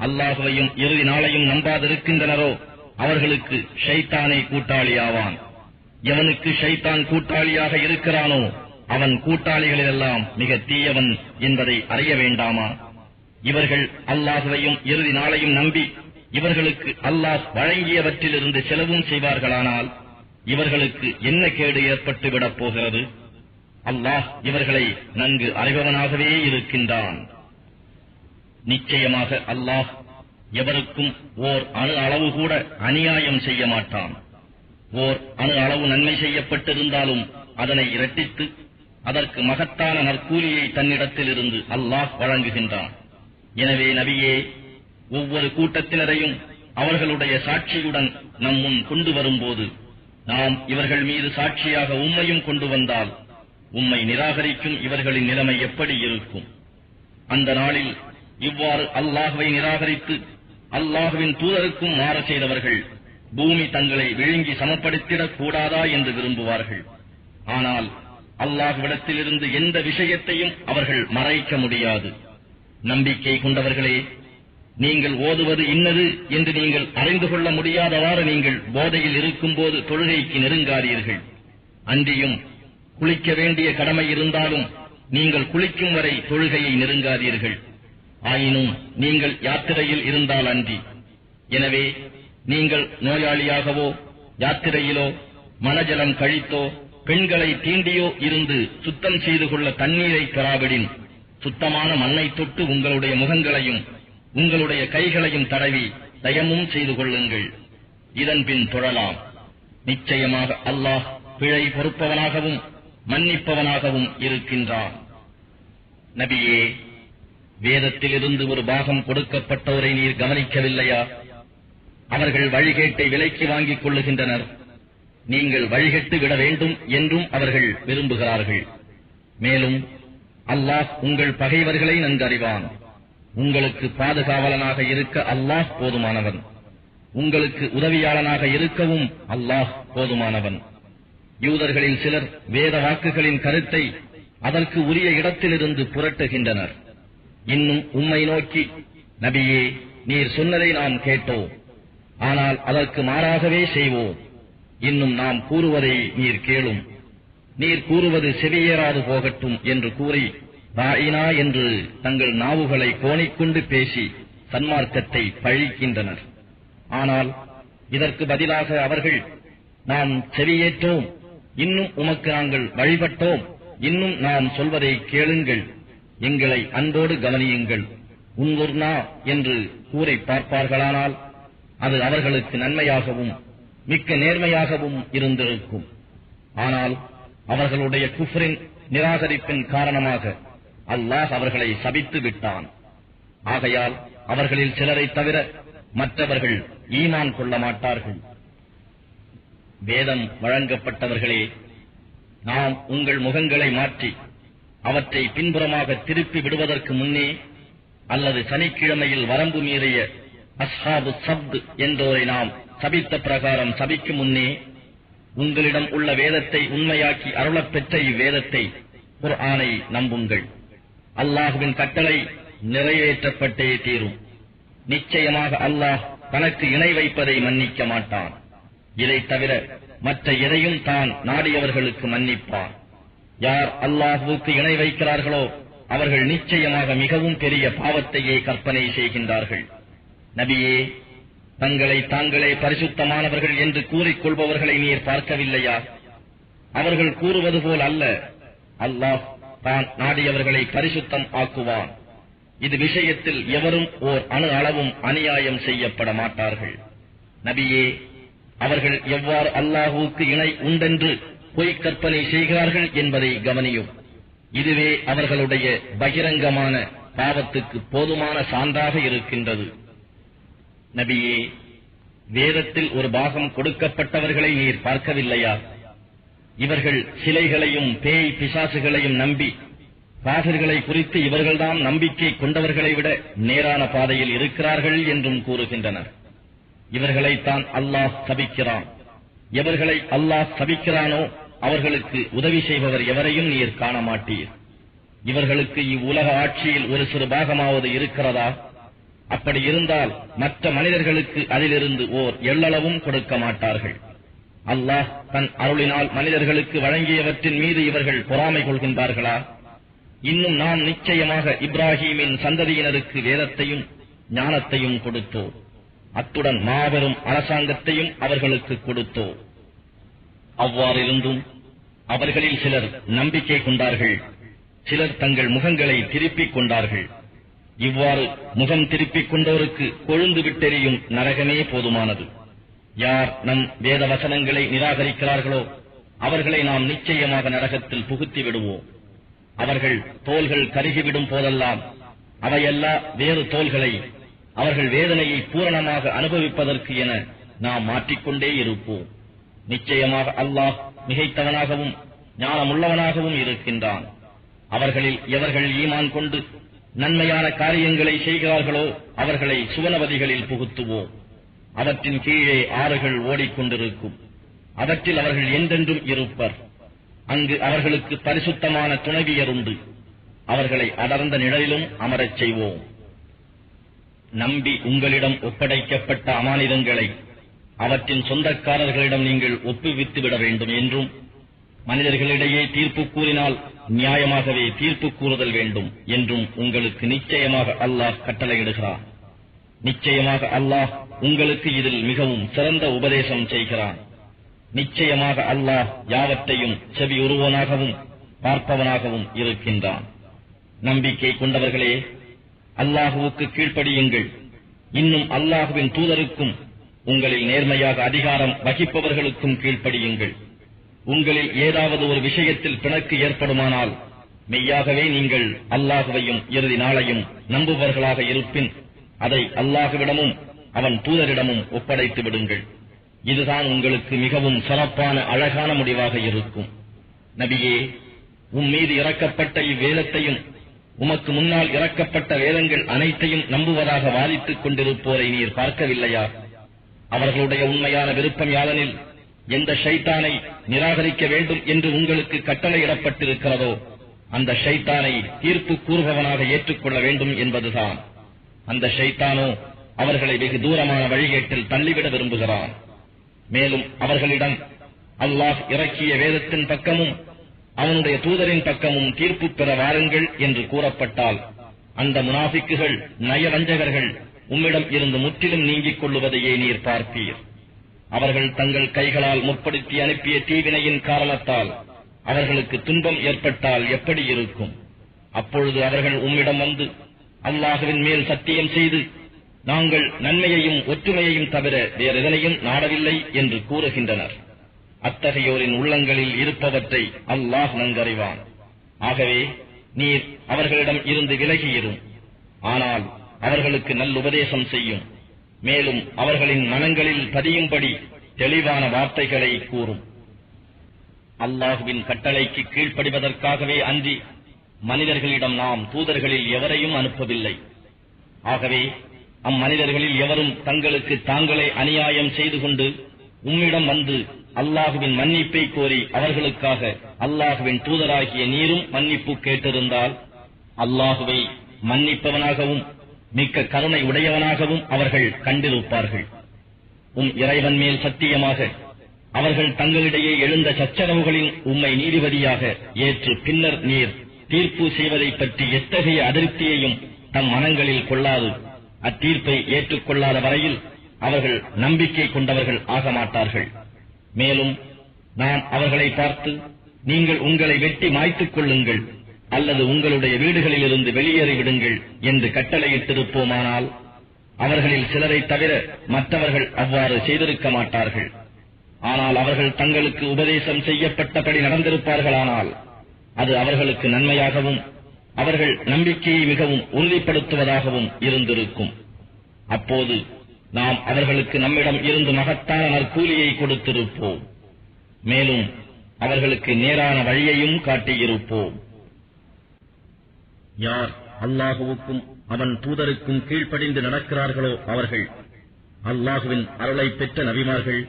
அல்லாஹுவையும் இறுதி நாளையும் நம்பாதிருக்கின்றனரோ அவர்களுக்கு ஷைத்தானே கூட்டாளியாவான். எவனுக்கு ஷைத்தான் கூட்டாளியாக இருக்கிறானோ அவன் கூட்டாளிகளிலெல்லாம் மிக தீயவன் என்பதை அறிய வேண்டாமா? இவர்கள் அல்லாஹுவையும் இறுதி நாளையும் நம்பி இவர்களுக்கு அல்லாஹ் வழங்கியவற்றிலிருந்து செலவும் செய்வார்களானால் இவர்களுக்கு என்ன கேடு ஏற்பட்டுவிடப் போகிறது? அல்லாஹ் இவர்களை நன்கு அறிபவனாகவே இருக்கின்றான். நிச்சயமாக அல்லாஹ் எவருக்கும் ஓர் அணு அளவு கூட அநியாயம் செய்ய மாட்டான். ஓர் அணு அளவு நன்மை செய்யப்பட்டிருந்தாலும் அதனை இரட்டித்து அதற்கு மகத்தான நற்கூலியை தன்னிடத்திலிருந்து அல்லாஹ் வழங்குகின்றான். எனவே நபியே, ஒவ்வொரு கூட்டத்தினரையும் அவர்களுடைய சாட்சியுடன் நம் முன் கொண்டு வரும்போது நாம் இவர்கள் மீது சாட்சியாக உம்மையும் கொண்டு வந்தால் உம்மை நிராகரிக்கும் இவர்களின் நிலைமை எப்படி இருக்கும்? அந்த நாளில் இவ்வாறு அல்லாஹுவை நிராகரித்து அல்லாஹுவின் தூதருக்கும் மாற செய்தவர்கள் பூமி தங்களை விழுங்கி சமப்படுத்திடக் கூடாதா என்று விரும்புவார்கள். ஆனால் அல்லாஹ்விடத்திலிருந்து எந்த விஷயத்தையும் அவர்கள் மறைக்க முடியாது. நம்பிக்கை கொண்டவர்களே, நீங்கள் ஓதுவது இன்னது என்று நீங்கள் அறிந்து கொள்ள முடியாதவாறு நீங்கள் போதையில் இருக்கும்போது தொழுகைக்கு நெருங்காதீர்கள். அன்றியும் குளிக்க வேண்டிய கடமை இருந்தாலும் நீங்கள் குளிக்கும் வரை தொழுகையை நெருங்காதீர்கள். ஆயினும் நீங்கள் யாத்திரையில் இருந்தால் அன்றி. எனவே நீங்கள் நோயாளியாகவோ யாத்திரையிலோ மனஜலம் கழித்தோ பெண்களை தீண்டியோ இருந்து சுத்தம் செய்து கொள்ள தண்ணீரை பெறாவிடின் சுத்தமான மண்ணை தொட்டு உங்களுடைய முகங்களையும் உங்களுடைய கைகளையும் தடவி தயமும் செய்து கொள்ளுங்கள். இதன் பின் தொழலாம். நிச்சயமாக அல்லாஹ் பிழை பொறுப்பவனாகவும் மன்னிப்பவனாகவும் இருக்கின்றான். நபியே, வேதத்திலிருந்து ஒரு பாகம் கொடுக்கப்பட்டோரை நீர் கவனிக்கவில்லையா? அவர்கள் வழிகேட்டை விலைக்கு வாங்கிக் கொள்ளுகின்றனர். நீங்கள் வழிகெட்டு விட வேண்டும் என்றும் அவர்கள் விரும்புகிறார்கள். மேலும் அல்லாஹ் உங்கள் பகைவர்களை நன்கறிவான். உங்களுக்கு பாதுகாவலனாக இருக்க அல்லாஹ் போதுமானவன். உங்களுக்கு உதவியாளனாக இருக்கவும் அல்லாஹ் போதுமானவன். யூதர்களில் சிலர் வேத வாக்குகளின் கருத்தை அதற்கு உரிய இடத்திலிருந்து புரட்டுகின்றனர். இன்னும் உம்மை நோக்கி, நபியே, நீர் சொன்னதை நாம் கேட்டோம், ஆனால் அதற்கு மாறாகவே செய்வோம். இன்னும் நாம் கூறுவதை நீர் கேளும், நீர் கூறுவது செவியேறாது போகட்டும் என்று கூறி ராயினா என்று தங்கள் நாவுகளை கோணிக்கொண்டு பேசி சன்மார்க்கத்தை பழிக்கின்றனர். ஆனால் இதற்கு பதிலாக அவர்கள், நாம் செவியேற்றோம், இன்னும் உமக்கு நாங்கள் வழிபட்டோம், இன்னும் நாம் சொல்வதை கேளுங்கள், எங்களை அன்போடு கவனியுங்கள், உன்வர்னா என்று கூறி பார்ப்பார்களானால் அது அவர்களுக்கு நன்மையாகவும் மிக்க நேர்மையாகவும் இருந்திருக்கும். ஆனால் அவர்களுடைய குஃப்ரின் நிராகரிப்பின் காரணமாக அல்லாஹ் அவர்களை சபித்து விட்டான். ஆகையால் அவர்களில் சிலரை தவிர மற்றவர்கள் ஈமான் கொள்ள மாட்டார்கள். வேதம் வழங்கப்பட்டவர்களே, நாம் உங்கள் முகங்களை மாற்றி அவற்றை பின்புறமாக திருப்பி விடுவதற்கு முன்னே, அல்லது சனிக்கிழமையில் வரம்பு மீறிய அஸ்ஹாபு சப்த் என்றோரை நாம் சபித்த பிரகாரம் சபிக்கும் முன்னே, உங்களிடம் உள்ள வேதத்தை உண்மையாக்கி அருளப்பெற்ற இவ்வேதத்தை குர்ஆனை நம்புங்கள். அல்லாஹுவின் கட்டளை நிறைவேற்றப்பட்டே தீரும். நிச்சயமாக அல்லாஹ் தனக்கு இணை வைப்பதை மன்னிக்க மாட்டான். இதை தவிர மற்ற எதையும் தான் நாடியவர்களுக்கு மன்னிப்பான். யார் அல்லாஹுவுக்கு இணை வைக்கிறார்களோ அவர்கள் நிச்சயமாக மிகவும் பெரிய பாவத்தையே கற்பனை செய்கின்றார்கள். நபியே, தங்களை தாங்களே பரிசுத்தமானவர்கள் என்று கூறிக்கொள்பவர்களை நீர் பார்க்கவில்லையா? அவர்கள் கூறுவது போல் அல்ல, அல்லாஹ் தான் நாடியவர்களை பரிசுத்தம் ஆக்குவான். இது விஷயத்தில் எவரும் ஓர் அணு அளவும் அநியாயம் செய்யப்பட மாட்டார்கள். நபியே, அவர்கள் எவ்வாறு அல்லாஹுவுக்கு இணை உண்டென்று பொய் கற்பனை செய்கிறார்கள் என்பதை கவனியும். இதுவே அவர்களுடைய பகிரங்கமான பாவத்துக்கு போதுமான சான்றாக இருக்கின்றது. நபியே, வேதத்தில் ஒரு பாகம் கொடுக்கப்பட்டவர்களை நீர் பார்க்கவில்லையா? இவர்கள் சிலைகளையும் பேய் பிசாசுகளையும் நம்பி காஃபிர்களை குறித்து இவர்கள்தான் நம்பிக்கை கொண்டவர்களை விட நேரான பாதையில் இருக்கிறார்கள் என்றும் கூறுகின்றனர். இவர்களைத்தான் அல்லாஹ் சபிக்கிறான். எவர்களை அல்லாஹ் சபிக்கிறானோ அவர்களுக்கு உதவி செய்பவர் எவரையும் நீர் காண மாட்டீர். இவர்களுக்கு இவ்வுலக ஆட்சியில் ஒரு சிறு பாகமாவது இருக்கிறதா? அப்படி இருந்தால் மற்ற மனிதர்களுக்கு அதிலிருந்து ஓர் எள்ளளவும் கொடுக்க மாட்டார்கள். அல்லாஹ் தன் அருளினால் மனிதர்களுக்கு வழங்கியவற்றின் மீது இவர்கள் பொறாமை கொள்கின்றார்களா? இன்னும் நாம் நிச்சயமாக இப்ராஹீமின் சந்ததியினருக்கு வேதத்தையும் ஞானத்தையும் கொடுத்தோம். அத்துடன் மாபெரும் அரசாங்கத்தையும் அவர்களுக்கு கொடுத்தோம். அவ்வாறிருந்தும் அவர்களில் சிலர் நம்பிக்கை கொண்டார்கள், சிலர் தங்கள் முகங்களை திருப்பிக் கொண்டார்கள். இவ்வாறு முகம் திருப்பிக் கொண்டோருக்கு கொழுந்து விட்டெறியும் நரகமே போதுமானது. யார் நம் வேத வசனங்களை நிராகரிக்கிறார்களோ அவர்களை நாம் நிச்சயமாக நரகத்தில் புகுத்தி விடுவோம். அவர்கள் தோள்கள் கருகிவிடும் போதெல்லாம் அவையெல்லா வேறு தோள்களை அவர்கள் வேதனையை பூரணமாக அனுபவிப்பதற்கு என நாம் மாற்றிக்கொண்டே இருப்போம். நிச்சயமாக அல்லாஹ் மிகைத்தவனாகவும் ஞானமுள்ளவனாகவும் இருக்கின்றான். அவர்களில் எவர்கள் ஈமான் கொண்டு நன்மையான காரியங்களை செய்கிறார்களோ அவர்களை சுவனவதிகளில் புகுத்துவோம். அவற்றின் கீழே ஆறுகள் ஓடிக்கொண்டிருக்கும். அவற்றில் அவர்கள் என்றென்றும் இருப்பர். அங்கு அவர்களுக்கு பரிசுத்தமான துணைவியர் உண்டு. அவர்களை அடர்ந்த நிழலிலும் அமரச் செய்வோம். நம்பி உங்களிடம் ஒப்படைக்கப்பட்ட அமானிதங்களை அவற்றின் சொந்தக்காரர்களிடம் நீங்கள் ஒப்புவித்துவிட வேண்டும் என்றும், மனிதர்களிடையே தீர்ப்பு கூறினால் நியாயமாகவே தீர்ப்பு கூறுதல் வேண்டும் என்றும் உங்களுக்கு நிச்சயமாக அல்லாஹ் கட்டளையிடுகிறான். நிச்சயமாக அல்லாஹ் உங்களுக்கு இதில் மிகவும் சிறந்த உபதேசம் செய்கிறான். நிச்சயமாக அல்லாஹ் யாவற்றையும் செவியுறுவனாகவும் பார்ப்பவனாகவும் இருக்கின்றான். நம்பிக்கை கொண்டவர்களே, அல்லாஹுவுக்கு கீழ்ப்படியுங்கள். இன்னும் அல்லாஹுவின் தூதருக்கும் உங்களில் நேர்மையாக அதிகாரம் வகிப்பவர்களுக்கும் கீழ்ப்படியுங்கள். உங்களில் ஏதாவது ஒரு விஷயத்தில் பிணக்கு ஏற்படுமானால் மெய்யாகவே நீங்கள் அல்லாஹுவையும் இறுதி நாளையும் நம்புபவர்களாக இருப்பின் அதை அல்லாஹுவிடமும் அவன் தூதரிடமும் ஒப்படைத்து விடுங்கள். இதுதான் உங்களுக்கு மிகவும் சிறப்பான அழகான முடிவாக இருக்கும். நபியே, உம்மீது இறக்கப்பட்ட இவ்வேதத்தையும் உமக்கு முன்னால் இறக்கப்பட்ட வேதங்கள் அனைத்தையும் நம்புவதாக வாதித்துக் கொண்டிருப்போரை நீர் பார்க்கவில்லையா? அவர்களுடைய உண்மையான விருப்பம் யாதெனில் எந்த ஷைத்தானை நிராகரிக்க வேண்டும் என்று உங்களுக்கு கட்டளையிடப்பட்டிருக்கிறதோ அந்த ஷைத்தானை தீர்ப்பு கூறுபவனாக ஏற்றுக்கொள்ள வேண்டும் என்பதுதான். அந்த ஷைத்தானோ அவர்களை வெகு தூரமான வழிகேட்டில் தள்ளிவிட விரும்புகிறான். மேலும் அவர்களிடம் அல்லாஹ் இறக்கிய வேதத்தின் பக்கமும் அவனுடைய தூதரின் பக்கமும் தீர்ப்பு பெற வாருங்கள் என்று கூறப்பட்டால் அந்த முனாஃபிக்குகள் நயவஞ்சகர்கள் உம்மிடம் இருந்து முற்றிலும் நீங்கிக் கொள்ளுவதையே நீர் பார்ப்பீர். அவர்கள் தங்கள் கைகளால் முற்படுத்தி அனுப்பிய தீவினையின் காரணத்தால் அவர்களுக்கு துன்பம் ஏற்பட்டால் எப்படி இருக்கும்? அப்பொழுது அவர்கள் உம்மிடம் வந்து அல்லாஹுவின் மேல் சத்தியம் செய்து நாங்கள் நன்மையையும் ஒற்றுமையையும் தவிர வேறெதனையும் நாடவில்லை என்று கூறுகின்றனர். அத்தகையோரின் உள்ளங்களில் இருப்பவற்றை அல்லாஹ் நன்கறிவான். ஆகவே நீர் அவர்களிடம் இருந்து விலகியிரும். ஆனால் அவர்களுக்கு நல்லுபதேசம் செய்யும். மேலும் அவர்களின் மனங்களில் பதியும்படி தெளிவான வார்த்தைகளை கூறும். அல்லாஹுவின் கட்டளைக்கு கீழ்ப்படிவதற்காகவே அன்றி மனிதர்களிடம் நாம் தூதர்களில் எவரையும் அனுப்பவில்லை. ஆகவே அம்மனிதர்களில் எவரும் தங்களுக்கு தாங்களே அநியாயம் செய்து கொண்டு உம்மிடம் வந்து அல்லாஹுவின் மன்னிப்பை கோரி அவர்களுக்காக அல்லாஹுவின் தூதராகிய நீரும் மன்னிப்பு கேட்டிருந்தால் அல்லாஹுவை மன்னிப்பவனாகவும் மிக்க கருணை உடையவனாகவும் அவர்கள் கண்டிருப்பார்கள். இறைவன் மேல் சத்தியமாக அவர்கள் தங்களிடையே எழுந்த சச்சரவுகளின் உம்மை நீதிபதியாக ஏற்று பின்னர் நீர் தீர்ப்பு செய்வதைப் பற்றி எத்தகைய அதிருப்தியையும் தம் மனங்களில் கொள்ளாது அத்தீர்ப்பை ஏற்றுக்கொள்ளாத வரையில் அவர்கள் நம்பிக்கை கொண்டவர்கள் ஆக மாட்டார்கள். மேலும் நாம் அவர்களை பார்த்து நீங்கள் உங்களை வெட்டி மாய்த்துக் கொள்ளுங்கள் அல்லது உங்களுடைய வீடுகளிலிருந்து வெளியேறிவிடுங்கள் என்று கட்டளையிட்டிருப்போமானால் அவர்களில் சிலரை தவிர மற்றவர்கள் அவ்வாறு செய்திருக்க மாட்டார்கள். ஆனால் அவர்கள் தங்களுக்கு உபதேசம் செய்யப்பட்டபடி நடந்திருப்பார்களானால் அது அவர்களுக்கு நன்மையாகவும் அவர்கள் நம்பிக்கையை மிகவும் உறுதிப்படுத்துவதாகவும் இருந்திருக்கும். அப்போது நாம் அவர்களுக்கு நம்மிடம் இருந்து மகத்தான நற்கூலியை கொடுத்திருப்போம். மேலும் அவர்களுக்கு நேரான வழியையும் காட்டியிருப்போம். யார் அல்லாஹுவுக்கும் அவன் தூதருக்கும் கீழ்ப்படிந்து நடக்கிறார்களோ அவர்கள் அல்லாஹுவின் அருளை பெற்ற நபிமார்கள்,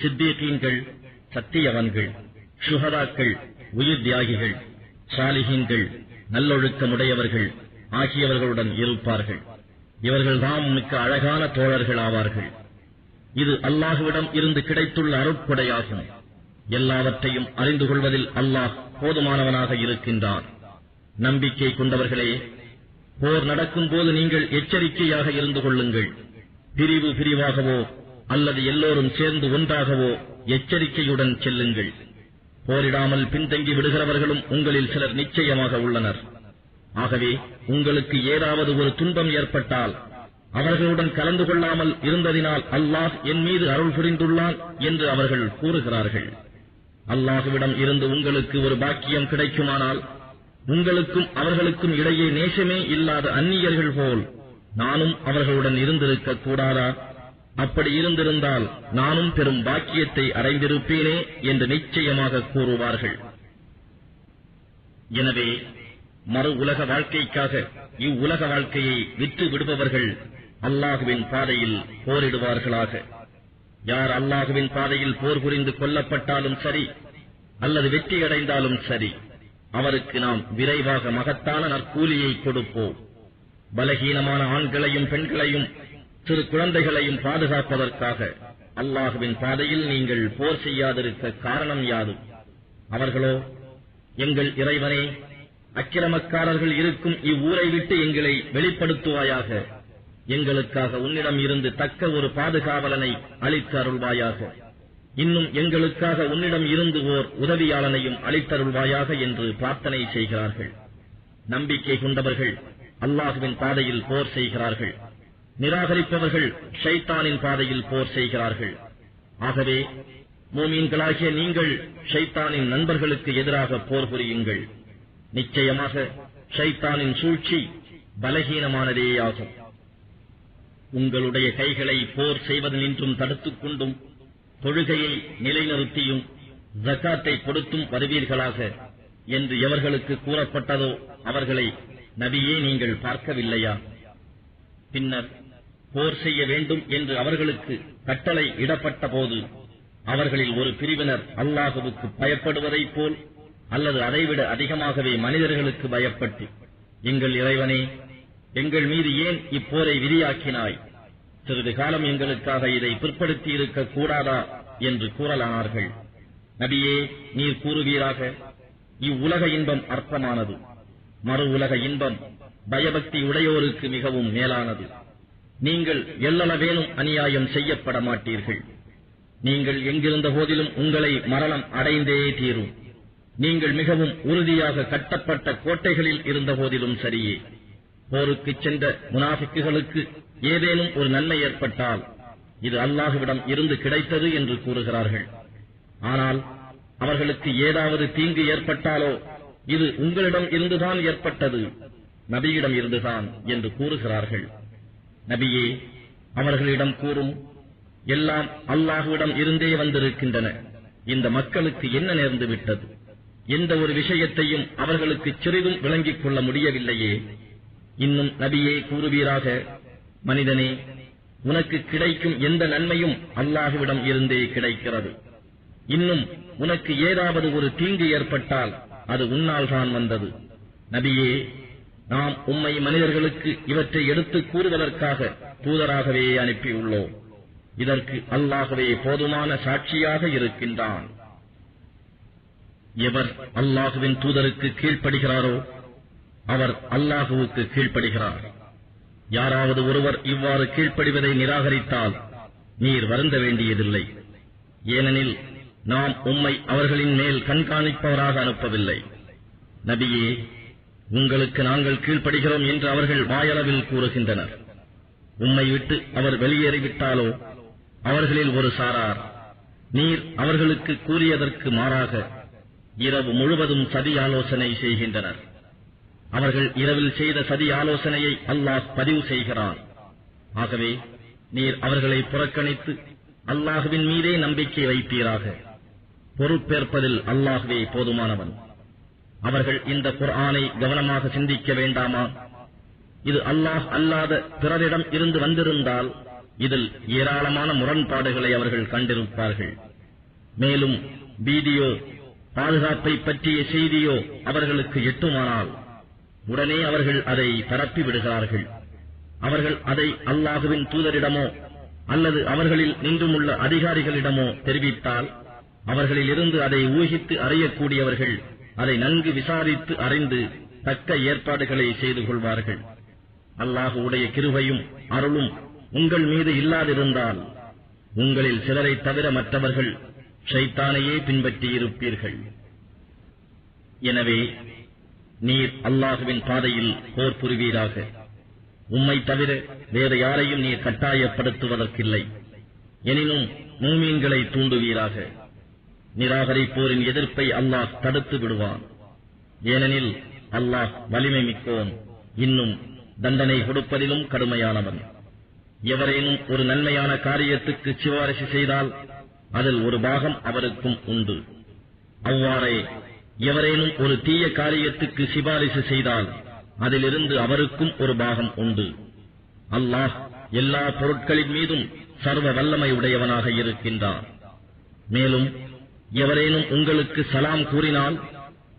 சித்தீகீன்கள், சத்தியவன்கள், ஷுஹதாக்கள், உயிர் தியாகிகள், சாலிஹீன்கள், நல்லொழுக்கமுடையவர்கள் ஆகியவர்களுடன் இருப்பார்கள். இவர்கள் தாம் மிக்க அழகான தோழர்கள் ஆவார்கள். இது அல்லாஹுவிடம் இருந்து கிடைத்துள்ள அருட்கொடையாகும். எல்லாவற்றையும் அறிந்து கொள்வதில் அல்லாஹ் போதுமானவனாக இருக்கின்றான். நம்பிக்கை கொண்டவர்களே, போர் நடக்கும் போது நீங்கள் எச்சரிக்கையாக இருந்து கொள்ளுங்கள். பிரிவு பிரிவாகவோ அல்லது எல்லோரும் சேர்ந்து ஒன்றாகவோ எச்சரிக்கையுடன் செல்லுங்கள். போரிடாமல் பின்தங்கி விடுகிறவர்களும் உங்களில் சிலர் நிச்சயமாக உள்ளனர். ஆகவே உங்களுக்கு ஏதாவது ஒரு துன்பம் ஏற்பட்டால் அவர்களுடன் கலந்து கொள்ளாமல் இருந்ததினால் அல்லாஹ் என் மீது அருள் புரிந்துள்ளான் என்று அவர்கள் கூறுகிறார்கள். அல்லாஹுவிடம் இருந்து உங்களுக்கு ஒரு பாக்கியம் கிடைக்குமானால் உங்களுக்கும் அவர்களுக்கும் இடையே நேசமே இல்லாத அந்நியர்கள் போல் நானும் அவர்களுடன் இருந்திருக்க கூடாதா? அப்படி இருந்திருந்தால் நானும் பெரும் பாக்கியத்தை அடைந்திருப்பேனே என்று நிச்சயமாக கூறுவார்கள். எனவே மறு உலக வாழ்க்கைக்காக இவ்வுலக வாழ்க்கையை விற்று விடுபவர்கள் அல்லாஹுவின் பாதையில் போரிடுவார்களாக. யார் அல்லாஹுவின் பாதையில் போர் புரிந்து கொல்லப்பட்டாலும் சரி அல்லது வெற்றியடைந்தாலும் சரி அவருக்கு நாம் விரைவாக மகத்தான நற்கூலியை கொடுப்போம். பலகீனமான ஆண்களையும் பெண்களையும் சிறு குழந்தைகளையும் பாதுகாப்பதற்காக அல்லாஹுவின் பாதையில் நீங்கள் போர் செய்யாதிருக்க காரணம் யாது? அவர்களோ, எங்கள் இறைவனே, அக்கிரமக்காரர்கள் இருக்கும் இவ்வூரை விட்டு எங்களை வெளிப்படுத்துவாயாக. எங்களுக்காக உன்னிடம் இருந்து தக்க ஒரு பாதுகாவலனை அளித்து அருள்வாயாக. இன்னும் எங்களுக்காக உன்னிடம் இருந்து ஓர் உதவியாளனையும் அளித்தருள்வாயாக என்று பிரார்த்தனை செய்கிறார்கள். நம்பிக்கை கொண்டவர்கள் அல்லாஹுவின் பாதையில் போர் செய்கிறார்கள். நிராகரிப்பவர்கள் ஷைத்தானின் பாதையில் போர் செய்கிறார்கள். ஆகவே மூமீன்களாகிய நீங்கள் ஷைத்தானின் நண்பர்களுக்கு எதிராக போர் புரியுங்கள். நிச்சயமாக ஷைத்தானின் சூழ்ச்சி பலகீனமானதேயாகும். உங்களுடைய கைகளை போர் செய்வதனின்றும் தடுத்துக் கொண்டும் தொழுகையை நிலைநிறுத்தியும் ஜக்காத்தை கொடுத்தும் வருவீர்களாக என்று எவர்களுக்கு கூறப்பட்டதோ அவர்களை நபியே நீங்கள் பார்க்கவில்லையா? பின்னர் போர் செய்ய வேண்டும் என்று அவர்களுக்கு கட்டளை இடப்பட்ட போது அவர்களில் ஒரு பிரிவினர் அல்லாஹுவுக்கு பயப்படுவதைப் போல் அல்லது அதைவிட அதிகமாகவே மனிதர்களுக்கு பயப்பட்டு, எங்கள் இறைவனே, எங்கள் மீது ஏன் இப்போரை விதியாக்கினாய்? சிறிது காலம் எங்களுக்காக இதை பிற்படுத்தி இருக்க கூடாதா என்று கூறலானார்கள். நபியே, நீர் கூறுவீராக, இவ்வுலக இன்பம் அற்பமானது, மறு உலக இன்பம் பயபக்தி உடையோருக்கு மிகவும் மேலானது. நீங்கள் எல்லளவேனும் அநியாயம் செய்யப்பட மாட்டீர்கள். நீங்கள் எங்கிருந்த போதிலும் உங்களை மரணம் அடைந்தே தீரும். நீங்கள் மிகவும் உறுதியாக கட்டப்பட்ட கோட்டைகளில் இருந்த போதிலும் சரியே. போருக்குச் சென்ற முனாஃபிக்குகளுக்கு ஏதேனும் ஒரு நன்மை ஏற்பட்டால் இது அல்லாஹ்விடம் இருந்து கிடைத்தது என்று கூறுகிறார்கள். ஆனால் அவர்களுக்கு ஏதாவது தீங்கு ஏற்பட்டாலோ இது உங்களிடம் இருந்துதான் ஏற்பட்டது, நபியிடம் இருந்துதான் என்று கூறுகிறார்கள். நபியே, அவர்களிடம் கூறும், எல்லாம் அல்லாஹ்விடம் இருந்தே வந்திருக்கின்றன. இந்த மக்களுக்கு என்ன நேர்ந்து விட்டது? எந்த ஒரு விஷயத்தையும் அவர்களுக்கு சிறிதும் விளங்கிக் கொள்ள முடியவில்லையே. இன்னும் நபியே கூறுவீராக, மனிதனே, உனக்கு கிடைக்கும் எந்த நன்மையும் அல்லாஹ்விடம் இருந்தே கிடைக்கிறது. இன்னும் உனக்கு ஏதாவது ஒரு தீங்கு ஏற்பட்டால் அது உன்னால் தான் வந்தது. நபியே, நாம் உம்மை மனிதர்களுக்கு இவற்றை எடுத்துக் கூறுவதற்காக தூதராகவே அனுப்பியுள்ளோம். இதற்கு அல்லாஹ்வே போதுமான சாட்சியாக இருக்கின்றான். எவர் அல்லாஹுவின் தூதருக்கு கீழ்ப்படுகிறாரோ அவர் அல்லாஹுவுக்கு கீழ்ப்படுகிறார். யாராவது ஒருவர் இவ்வாறு கீழ்ப்படிவதை நிராகரித்தால் நீர் வருந்த வேண்டியதில்லை. ஏனெனில் நாம் உம்மை அவர்களின் மேல் கண்காணிப்பவராக அனுப்பவில்லை. நபியே, உங்களுக்கு நாங்கள் கீழ்ப்படுகிறோம் என்று அவர்கள் வாயளவில் கூறுகின்றனர். உம்மை விட்டு அவர் வெளியேறிவிட்டாலோ அவர்களில் ஒரு சாரார் நீர் அவர்களுக்கு கூறியதற்கு மாறாக இரவு முழுவதும் சதி ஆலோசனை செய்கின்றனர். அவர்கள் இரவில் செய்த சதி ஆலோசனையை அல்லாஹ் பதிவு செய்கிறான். ஆகவே நீர் அவர்களை புறக்கணித்து அல்லாஹுவின் மீதே நம்பிக்கை வைப்பீராக. பொறுப்பேற்பதில் அல்லாஹ்வே போதுமானவன். அவர்கள் இந்த குர்ஆனை கவனமாக சிந்திக்க வேண்டாமா? இது அல்லாஹ் அல்லாத பிறரிடம் இருந்து வந்திருந்தால் இதில் ஏராளமான முரண்பாடுகளை அவர்கள் கண்டிருப்பார்கள். மேலும் பீதியோ பாதுகாப்பை பற்றிய செய்தியோ அவர்களுக்கு எட்டுமானால் உடனே அவர்கள் அதை பரப்பி விடுகிறார்கள். அவர்கள் அதை அல்லாஹுவின் தூதரிடமோ அல்லது அவர்களில் நின்றுமுள்ள அதிகாரிகளிடமோ தெரிவித்தால் அவர்களில் இருந்து அதை ஊகித்து அறியக்கூடியவர்கள் அதை நன்கு விசாரித்து அறிந்து தக்க ஏற்பாடுகளை செய்து கொள்வார்கள். அல்லாஹுவுடைய கிருபையும் அருளும் உங்கள் மீது இல்லாதிருந்தால் உங்களில் சிலரை தவிர மற்றவர்கள் ஷைத்தானையே பின்பற்றியிருப்பீர்கள். எனவே நீர் அல்லாஹுவின் பாதையில் போர் புரிவீராக. உம்மை தவிர வேறு யாரையும் நீர் கட்டாயப்படுத்துவதற்கில்லை. எனினும் மூமீன்களை தூண்டுவீராக. நிராகரிப்போரின் எதிர்ப்பை அல்லாஹ் தடுத்து விடுவான். ஏனெனில் அல்லாஹ் வலிமை மிக்கோன், இன்னும் தண்டனை கொடுப்பதிலும் கடுமையானவன். எவரேனும் ஒரு நன்மையான காரியத்துக்கு சிபாரிசு செய்தால் அதில் ஒரு பாகம் அவருக்கும் உண்டு. அவ்வாறே எவரேனும் ஒரு தீய காரியத்துக்கு சிபாரிசு செய்தால் அதிலிருந்து அவருக்கும் ஒரு பாகம் உண்டு. அல்லாஹ் எல்லா பொருட்களின் மீதும் சர்வ வல்லமை உடையவனாக இருக்கின்றான். மேலும் எவரேனும் உங்களுக்கு சலாம் கூறினால்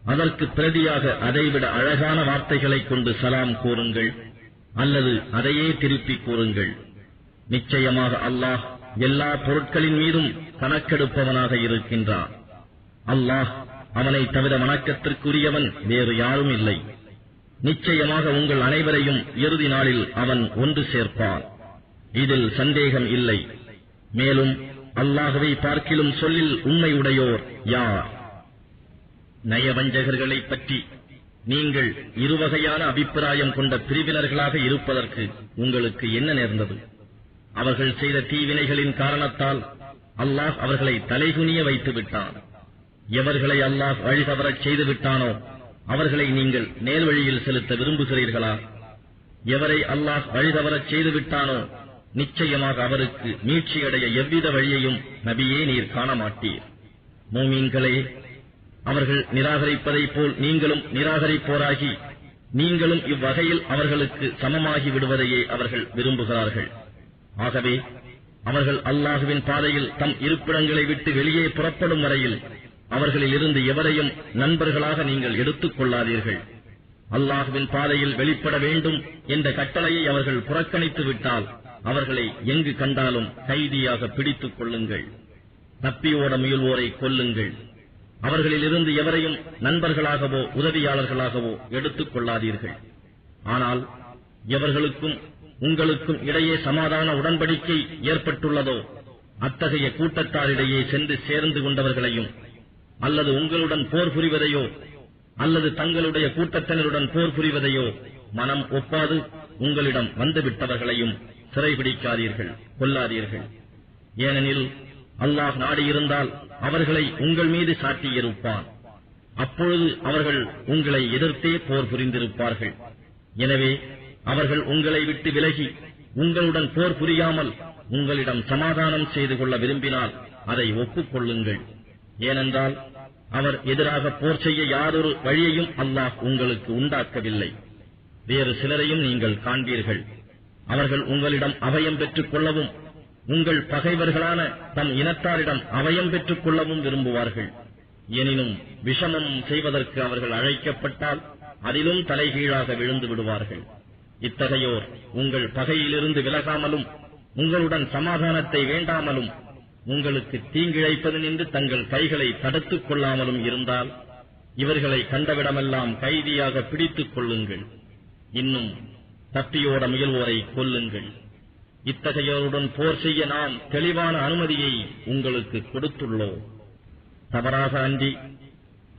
அதற்கு பிரதியாக அதைவிட அழகான வார்த்தைகளைக் கொண்டு சலாம் கூறுங்கள், அல்லது அதையே திருப்பிக் கூறுங்கள். நிச்சயமாக அல்லாஹ் எல்லா பொருட்களின் மீதும் கணக்கெடுப்பவனாக இருக்கின்றான். அல்லாஹ் அவனை தவிர வணக்கத்திற்குரியவன் வேறு யாரும் இல்லை. நிச்சயமாக உங்கள் அனைவரையும் இறுதி நாளில் அவன் ஒன்று சேர்ப்பான். இதில் சந்தேகம் இல்லை. மேலும் அல்லாஹ்வை பார்க்கிலும் சொல்லில் உண்மையுடையோர் யார்? நயவஞ்சகர்களைப் பற்றி நீங்கள் இருவகையான அபிப்பிராயம் கொண்ட பிரிவினர்களாக இருப்பதற்கு உங்களுக்கு என்ன நேர்ந்தது? அவர்கள் செய்த தீவினைகளின் காரணத்தால் அல்லாஹ் அவர்களை தலைகுனிய வைத்து விட்டான். எவர்களை அல்லாஹ் வழிதவறச் செய்து விட்டானோ அவர்களை நீங்கள் நேர்வழியில் செலுத்த விரும்புகிறீர்களா? எவரை அல்லாஹ் வழிதவறச் செய்து விட்டானோ நிச்சயமாக அவருக்கு மீட்சியடைய எவ்வித வழியையும் நபியே நீர் காண மாட்டீர். மூமீன்களே, அவர்கள் நிராகரிப்பதைப் போல் நீங்களும் நிராகரிப்போராகி நீங்களும் இவ்வகையில் அவர்களுக்கு சமமாகி விடுவதையே அவர்கள் விரும்புகிறார்கள். ஆகவே அவர்கள் அல்லாஹுவின் பாதையில் தம் இருப்பிடங்களை விட்டு வெளியே புறப்படும் வரையில் அவர்களில் இருந்து எவரையும் நண்பர்களாக நீங்கள் எடுத்துக் கொள்ளாதீர்கள். அல்லாஹுவின் பாதையில் வெளிப்பட வேண்டும் என்ற கட்டளையை அவர்கள் புறக்கணித்து விட்டால் அவர்களை எங்கு கண்டாலும் கைதியாக பிடித்துக் கொள்ளுங்கள். தப்பியோட முயல்வோரை கொல்லுங்கள். அவர்களில் இருந்து எவரையும் நண்பர்களாகவோ உதவியாளர்களாகவோ எடுத்துக் கொள்ளாதீர்கள். ஆனால் எவர்களுக்கும் உங்களுக்கும் இடையே சமாதான உடன்படிக்கை ஏற்பட்டுள்ளதோ அத்தகைய கூட்டத்தாரிடையே சென்று சேர்ந்து கொண்டவர்களையும் அல்லது உங்களுடன் போர் புரிவதையோ அல்லது தங்களுடைய கூட்டத்தினருடன் போர் புரிவதையோ மனம் ஒப்பாது உங்களிடம் வந்துவிட்டவர்களையும் சிறைபிடிக்காதீர்கள், கொல்லாதீர்கள். ஏனெனில் அல்லாஹ் நாடியிருந்தால் அவர்களை உங்கள் மீது சாட்டியிருப்பான். அப்பொழுது அவர்கள் உங்களை எதிர்த்தே போர் புரிந்திருப்பார்கள். எனவே அவர்கள் உங்களை விட்டு விலகி உங்களுடன் போர் புரியாமல் உங்களிடம் சமாதானம் செய்து கொள்ள விரும்பினால் அதை ஒப்புக்கொள்ளுங்கள். ஏனென்றால் அவர் எதிராக போர் செய்ய யாரொரு வழியையும் அல்லாஹ் உங்களுக்கு உண்டாக்கவில்லை. வேறு சிலரையும் நீங்கள் காண்பீர்கள். அவர்கள் உங்களிடம் அபயம் பெற்றுக் கொள்ளவும் உங்கள் பகைவர்களான தம் இனத்தாரிடம் அபயம் பெற்றுக் கொள்ளவும் விரும்புவார்கள். எனினும் விஷமம் செய்வதற்கு அவர்கள் அழைக்கப்பட்டால் அதிலும் தலைகீழாக விழுந்து விடுவார்கள். இத்தகையோர் உங்கள் பகையிலிருந்து விலகாமலும் உங்களுடன் சமாதானத்தை வேண்டாமலும் உங்களுக்கு தீங்கிழைப்பது நின்று தங்கள் கைகளை தடுத்துக் கொள்ளாமலும் இருந்தால் இவர்களை கண்டவிடமெல்லாம் கைதியாக பிடித்துக் கொள்ளுங்கள். இன்னும் தப்பியோட முயல்வோரை கொல்லுங்கள். இத்தகையோருடன் போர் செய்ய நாம் தெளிவான அனுமதியை உங்களுக்கு கொடுத்துள்ளோம். தவறாக அன்றி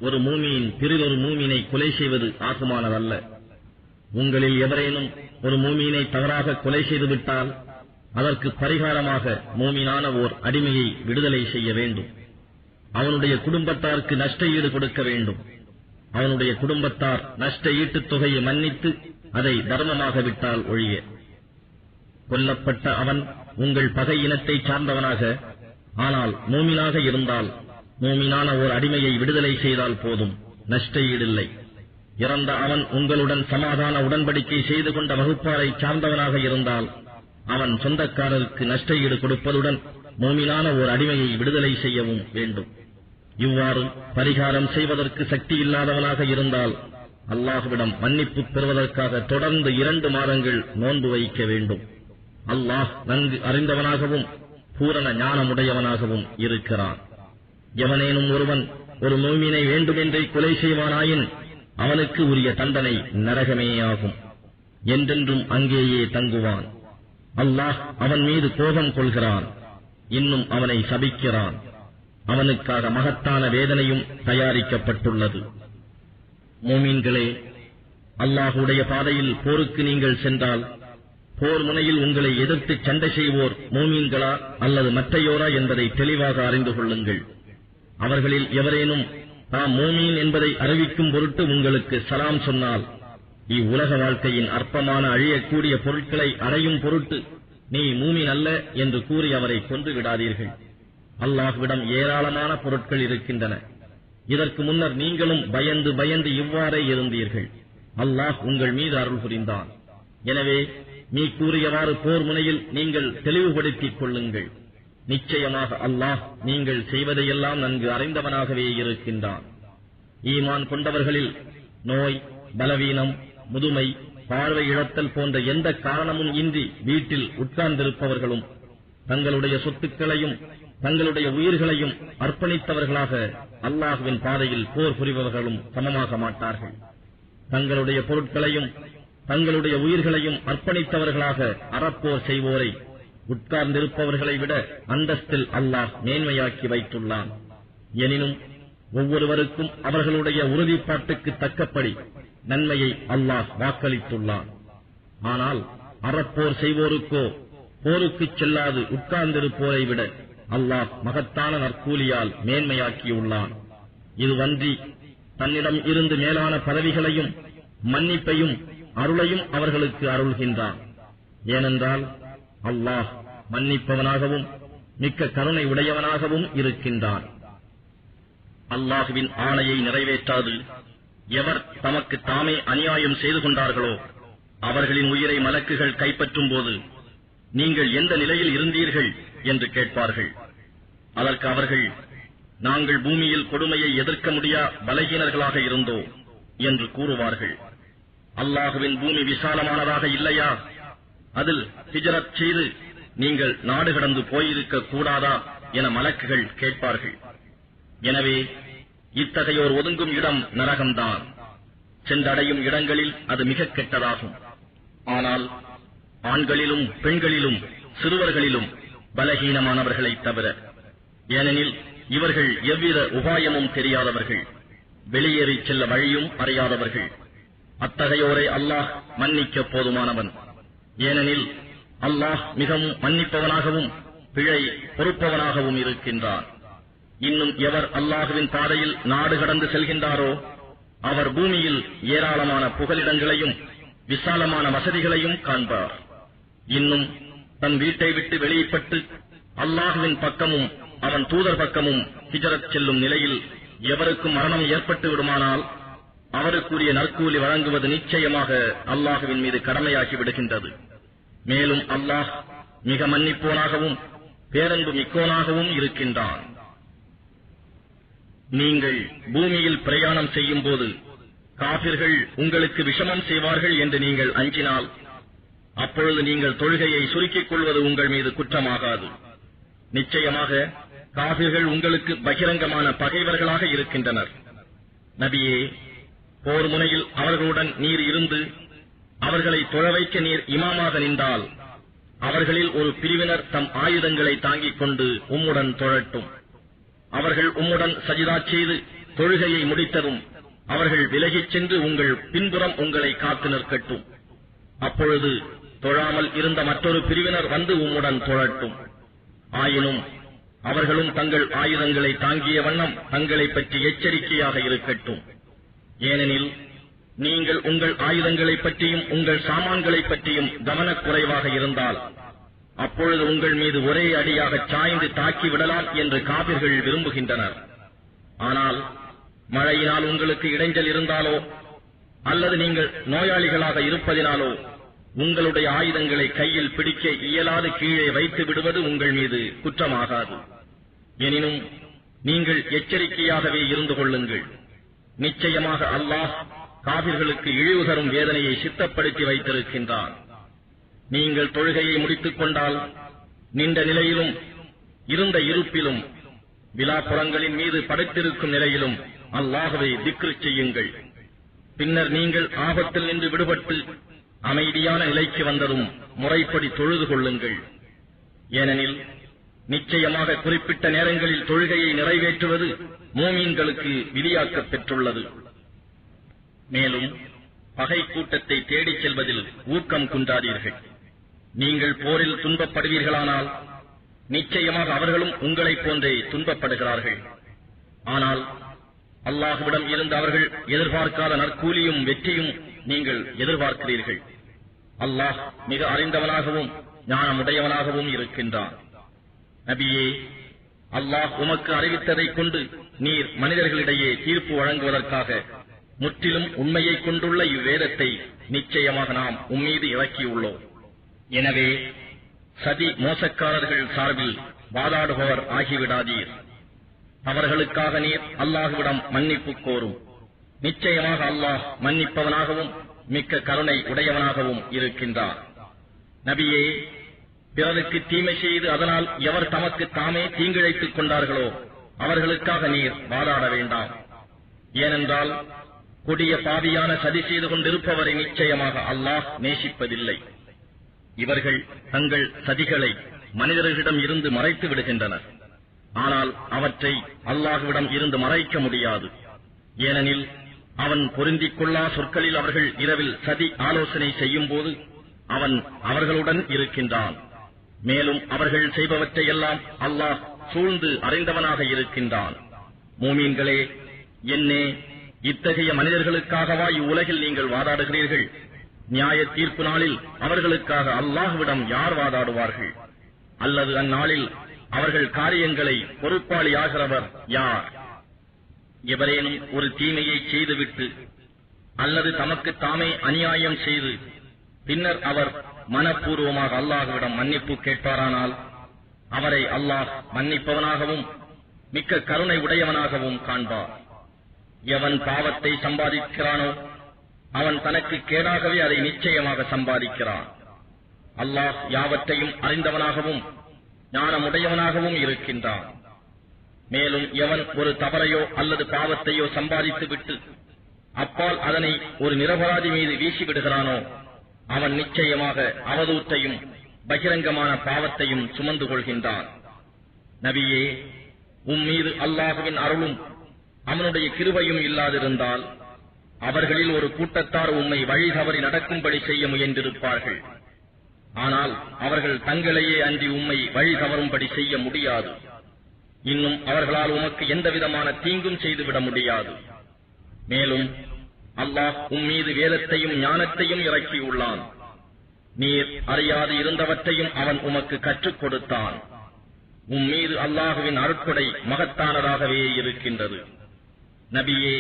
ஒரு மூமியின் பிறிதொரு மூமினை கொலை செய்வது ஆகுமானதல்ல. உங்களில் எவரேனும் ஒரு மூமினை தவறாக கொலை செய்துவிட்டால் அதற்கு பரிகாரமாக மூமினான ஓர் அடிமையை விடுதலை செய்ய வேண்டும். அவனுடைய குடும்பத்தாருக்கு நஷ்ட ஈடு கொடுக்க வேண்டும். அவனுடைய குடும்பத்தார் நஷ்ட ஈட்டுத் தொகையை மன்னித்து அதை தர்மமாக விட்டால் ஒழிய. கொல்லப்பட்ட அவன் உங்கள் பகை இனத்தை சார்ந்தவனாக ஆனால் மூமினாக இருந்தால் மூமினான ஓர் அடிமையை விடுதலை செய்தால் போதும், நஷ்ட ஈடில்லை. இறந்த அவன் உங்களுடன் சமாதான உடன்படிக்கை செய்து கொண்ட வகுப்பாரை சார்ந்தவனாக இருந்தால் அவன் சொந்தக்காரருக்கு நஷ்ட ஈடு கொடுப்பதுடன் மூமினான ஓர் அடிமையை விடுதலை செய்யவும் வேண்டும். இவ்வாறு பரிகாரம் செய்வதற்கு சக்தி இல்லாதவனாக இருந்தால் அல்லாஹ்விடம் மன்னிப்பு பெறுவதற்காக தொடர்ந்து 2 மாதங்கள் நோன்பு வைக்க வேண்டும். அல்லாஹ் நன்கு அறிந்தவனாகவும் பூரண ஞானமுடையவனாகவும் இருக்கிறான். எவனேனும் ஒருவன் ஒரு மூமினை வேண்டுமென்றே கொலை செய்வானாயின் அவனுக்கு உரிய தண்டனை நரகமேயாகும். என்றென்றும் அங்கேயே தங்குவான். அல்லாஹ் அவன் மீது கோபம் கொள்கிறான். இன்னும் அவனை சபிக்கிறான். அவனுக்காக மகத்தான வேதனையும் தயாரிக்கப்பட்டுள்ளது. மூமின்களே, அல்லாஹுடைய பாதையில் போருக்கு நீங்கள் சென்றால் போர் முனையில் உங்களை எதிர்த்து சண்டை செய்வோர் மூமின்களா அல்லது மற்றையோரா என்பதை தெளிவாக அறிந்து கொள்ளுங்கள். அவர்களில் எவரேனும் தாம் மூமீன் என்பதை அறிவிக்கும் பொருட்டு உங்களுக்கு சலாம் சொன்னால் இவ்வுலக வாழ்க்கையின் அற்பமான அழியக்கூடிய பொருட்களை அடையும் பொருட்டு நீ மூமின் அல்ல என்று கூறி அவரை கொன்று விடாதீர்கள். அல்லாஹ்விடம் ஏராளமான பொருட்கள் இருக்கின்றன. இதற்கு முன்னர் நீங்களும் பயந்து பயந்து இவ்வாறே இருந்தீர்கள். அல்லாஹ் உங்கள் மீது அருள் புரிந்தான். எனவே நீ கூறியவாறு போர் முனையில் நீங்கள் தெளிவுபடுத்திக் கொள்ளுங்கள். நிச்சயமாக அல்லாஹ் நீங்கள் செய்வதையெல்லாம் நன்கு அறிந்தவனாகவே இருக்கின்றான். ஈமான் கொண்டவர்களில் நோய், பலவீனம், முதுமை, பார்வை இழத்தல் போன்ற எந்த காரணமும் இன்றி வீட்டில் உட்கார்ந்திருப்பவர்களும் தங்களுடைய சொத்துக்களையும் தங்களுடைய உயிர்களையும் அர்ப்பணித்தவர்களாக அல்லாஹ்வின் பாதையில் போர் புரிபவர்களும் சமமாக மாட்டார்கள். தங்களுடைய பொருட்களையும் தங்களுடைய உயிர்களையும் அர்ப்பணித்தவர்களாக அறப்போர் செய்வோரை உட்கார்ந்திருப்பவர்களை விட அந்தஸ்தில் அல்லாஹ் மேன்மையாக்கி வைத்துள்ளான். எனினும் ஒவ்வொருவருக்கும் அவர்களுடைய உறுதிப்பாட்டுக்கு தக்கபடி நன்மையை அல்லாஹ் வாக்களித்துள்ளான். ஆனால் அறப்போர் செய்வோருக்கோ போருக்குச் செல்லாது உட்கார்ந்திருப்போரை விட அல்லாஹ் மகத்தான நற்கூலியால் மேன்மையாக்கியுள்ளான். இதுவன்றி தன்னிடம் இருந்து மேலான பதவிகளையும் மன்னிப்பையும் அருளையும் அவர்களுக்கு அருள்கின்றான். ஏனென்றால் அல்லாஹ் மன்னிப்பவனாகவும் மிக்க கருணை உடையவனாகவும் இருக்கின்றான். அல்லாஹுவின் ஆணையை நிறைவேற்றாது எவர் தமக்கு தாமே அநியாயம் செய்து கொண்டார்களோ அவர்களின் உயிரை மலக்குகள் கைப்பற்றும் போது நீங்கள் எந்த நிலையில் இருந்தீர்கள் என்று கேட்பார்கள். அதற்கு அவர்கள், நாங்கள் பூமியில் கொடுமையை எதிர்க்க முடியா பலகீனர்களாக இருந்தோம் என்று கூறுவார்கள். அல்லாஹுவின் பூமி விசாலமானதாக இல்லையா? அதில் ஹிஜ்ரத் செய்து நீங்கள் நாடு கடந்து போயிருக்க கூடாதா என மலக்குகள் கேட்பார்கள். எனவே இத்தகையோர் ஒதுங்கும் இடம் நரகம்தான். சென்றடையும் இடங்களில் அது மிக கெட்டதாகும். ஆனால் ஆண்களிலும் பெண்களிலும் சிறுவர்களிலும் பலகீனமானவர்களை தவிர, ஏனெனில் இவர்கள் எவ்வித உபாயமும் தெரியாதவர்கள், வெளியேறி செல்ல வழியும் அறியாதவர்கள். அத்தகையோரை அல்லாஹ் மன்னிக்க போதுமானவன். ஏனெனில் அல்லாஹ் மிகவும் மன்னிப்பவனாகவும் பிழை பொறுப்பவனாகவும் இருக்கின்றான். இன்னும் எவர் அல்லாஹுவின் பாதையில் நாடு கடந்து செல்கின்றாரோ அவர் பூமியில் ஏராளமான புகலிடங்களையும் விசாலமான வசதிகளையும் காண்பார். இன்னும் தன் வீட்டை விட்டு வெளியிட்டு அல்லாஹுவின் பக்கமும் அவன் தூதர் பக்கமும் ஹிஜ்ரத் செல்லும் நிலையில் எவருக்கும் மரணம் ஏற்பட்டு விடுமானால் அவருக்குரிய நற்கூலி வழங்குவது நிச்சயமாக அல்லாஹுவின் மீது கடமையாக்கி விடுகின்றது. மேலும் அல்லாஹ் மிக மன்னிப்போனாகவும் பேரன்பு மிக்கோனாகவும் இருக்கின்றான். நீங்கள் பூமியில் பிரயாணம் செய்யும் போது காபிர்கள் உங்களுக்கு விஷமம் செய்வார்கள் என்று நீங்கள் அஞ்சினால் அப்பொழுது நீங்கள் தொழுகையை சுருக்கிக் கொள்வது உங்கள் மீது குற்றமாகாது. நிச்சயமாக காபிர்கள் உங்களுக்கு பகிரங்கமான பகைவர்களாக இருக்கின்றனர். நபியே, போர் முனையில் அவர்களுடன் நீர் இருந்து அவர்களை தொழ வைக்க நீர் இமாமாக நின்றால் அவர்களில் ஒரு பிரிவினர் தம் ஆயுதங்களை தாங்கிக் கொண்டு உம்முடன் தொழட்டும். அவர்கள் உம்முடன் சஜிதா செய்து தொழுகையை முடித்ததும் அவர்கள் விலகிச் சென்று உங்கள் பின்புறம் உங்களை காத்து நிற்கட்டும். அப்பொழுது தொழாமல் இருந்த மற்றொரு பிரிவினர் வந்து உம்முடன் தொழட்டும். ஆயினும் அவர்களும் தங்கள் ஆயுதங்களை தாங்கிய வண்ணம் தங்களை பற்றி எச்சரிக்கையாக இருக்கட்டும். ஏனெனில் நீங்கள் உங்கள் ஆயுதங்களை பற்றியும் உங்கள் சாமான்களை பற்றியும் கவனக்குறைவாக இருந்தால் அப்பொழுது உங்கள் மீது ஒரே அடியாக சாய்ந்து தாக்கி விடலாம் என்று காபிர்கள் விரும்புகின்றனர். ஆனால் மழையினால் உங்களுக்கு இடைஞ்சல் இருந்தாலோ அல்லது நீங்கள் நோயாளிகளாக இருப்பதினாலோ உங்களுடைய ஆயுதங்களை கையில் பிடிக்க இயலாது கீழே வைத்து விடுவது உங்கள் மீது குற்றமாகாது. எனினும் நீங்கள் எச்சரிக்கையாகவே இருந்து கொள்ளுங்கள். நிச்சயமாக அல்லாஹ் காபிர்களுக்கு இழிவு தரும் வேதனையை சித்தப்படுத்தி வைத்திருக்கின்றான். நீங்கள் தொழுகையை முடித்துக் கொண்டால் நின்ற நிலையிலும் இருந்த இருப்பிலும் விலாப்புறங்களின் மீது படைத்திருக்கும் நிலையிலும் அல்லாஹ்வை திக்ரு செய்யுங்கள். பின்னர் நீங்கள் ஆபத்தில் நின்று விடுபட்டு அமைதியான நிலைக்கு வந்ததும் முறைப்படி தொழுது கொள்ளுங்கள். ஏனெனில் நிச்சயமாக குறிப்பிட்ட நேரங்களில் தொழுகையை நிறைவேற்றுவது மூமீன்களுக்கு விதியாக்கப் பெற்றுள்ளது. மேலும் பகை கூட்டத்தை தேடிச் செல்வதில் ஊக்கம் குன்றாதீர்கள். நீங்கள் போரில் துன்பப்படுவீர்களானால் நிச்சயமாக அவர்களும் உங்களைப் போன்றே துன்பப்படுகிறார்கள். ஆனால் அல்லாஹ்விடம் இருந்து அவர்கள் எதிர்பார்க்காத நற்கூலியும் வெற்றியும் நீங்கள் எதிர்பார்க்கிறீர்கள். அல்லாஹ் மிக அறிந்தவனாகவும் ஞானமுடையவனாகவும் இருக்கின்றான். நபியே, அல்லாஹ் உமக்கு அறிவித்ததைக் கொண்டு நீர் மனிதர்களிடையே தீர்ப்பு வழங்குவதற்காக முற்றிலும் உண்மையை கொண்டுள்ள இவ்வேதத்தை நிச்சயமாக நாம் உம்மீது இறக்கியுள்ளோம். எனவே சதி மோசக்காரர்கள் சார்பில் வாதாடுபவர் ஆகிவிடாதீர். அவர்களுக்காக நீர் அல்லாஹ்விடம் மன்னிப்பு கோரும். நிச்சயமாக அல்லாஹ் மன்னிப்பவனாகவும் மிக்க கருணை உடையவனாகவும் இருக்கின்றார். நபியே, பிறருக்கு தீமை செய்து அதனால் எவர் தமக்கு தாமே தீங்கிழைத்துக் கொண்டார்களோ அவர்களுக்காக நீர் வாதாட வேண்டாம். ஏனென்றால் கொடிய பாவியான சதி செய்து கொண்டிருப்பவரை நிச்சயமாக அல்லாஹ் நேசிப்பதில்லை. இவர்கள் தங்கள் சதிகளை மனிதர்களிடம் இருந்து மறைத்து விடுகின்றனர். ஆனால் அவற்றை அல்லாஹ்விடம் இருந்து மறைக்க முடியாது. ஏனெனில் அவன் பொருந்திக் கொள்ளா சொற்களில் அவர்கள் இரவில் சதி ஆலோசனை செய்யும் போது அவன் அவர்களுடன் இருக்கின்றான். மேலும் அவர்கள் செய்பவற்றையெல்லாம் அல்லாஹ் சூழ்ந்து அறிந்தவனாக இருக்கின்றான். மூமீன்களே, என்னே, இத்தகைய மனிதர்களுக்காகவா இவ்வுலகில் நீங்கள் வாதாடுகிறீர்கள்? நியாய தீர்ப்பு நாளில் அவர்களுக்காக அல்லாஹ்விடம் யார் வாதாடுவார்கள்? அல்லது அந்நாளில் அவர்கள் காரியங்களை பொறுப்பாளியாகிறவர் யார்? எவரேனும் ஒரு தீமையை செய்துவிட்டு அல்லது தமக்கு தாமே அநியாயம் செய்து பின்னர் அவர் மனப்பூர்வமாக அல்லாஹ்விடம் மன்னிப்பு கேட்பாரானால் அவரை அல்லாஹ் மன்னிப்பவனாகவும் மிக்க கருணை உடையவனாகவும் காண்பார். எவன் பாவத்தை சம்பாதிக்கிறானோ அவன் தனக்கு கேடாகவே அதை நிச்சயமாக சம்பாதிக்கிறான். அல்லாஹ் யாவற்றையும் அறிந்தவனாகவும் ஞானமுடையவனாகவும் இருக்கின்றான். மேலும் எவன் ஒரு தவறையோ அல்லது பாவத்தையோ சம்பாதித்து விட்டு அப்பால் அதனை ஒரு நிரபராதி மீது வீசிவிடுகிறானோ அவன் நிச்சயமாக அவதூற்றையும் பகிரங்கமான பாவத்தையும் சுமந்து கொள்கின்றான். நபியே, மீது அல்லாஹுவின் அருளும் அவனுடைய கிருபையும் இல்லாதிருந்தால் அவர்களில் ஒரு கூட்டத்தார் உம்மை வழி தவறி நடக்கும்படி செய்ய முயன்றிருப்பார்கள். ஆனால் அவர்கள் தங்களையே அன்றி உம்மை வழி தவறும்படி செய்ய முடியாது. இன்னும் அவர்களால் உமக்கு எந்தவிதமான தீங்கும் செய்துவிட முடியாது. மேலும் அல்லாஹ் மீது வேதத்தையும் ஞானத்தையும் இறக்கியுள்ளான். நீர் அறியாது இருந்தவற்றையும் அவன் உமக்கு கற்றுக் கொடுத்தான். மீது அல்லாஹுவின் அருட்கொடை மகத்தானதாகவே இருக்கின்றது. நபியே,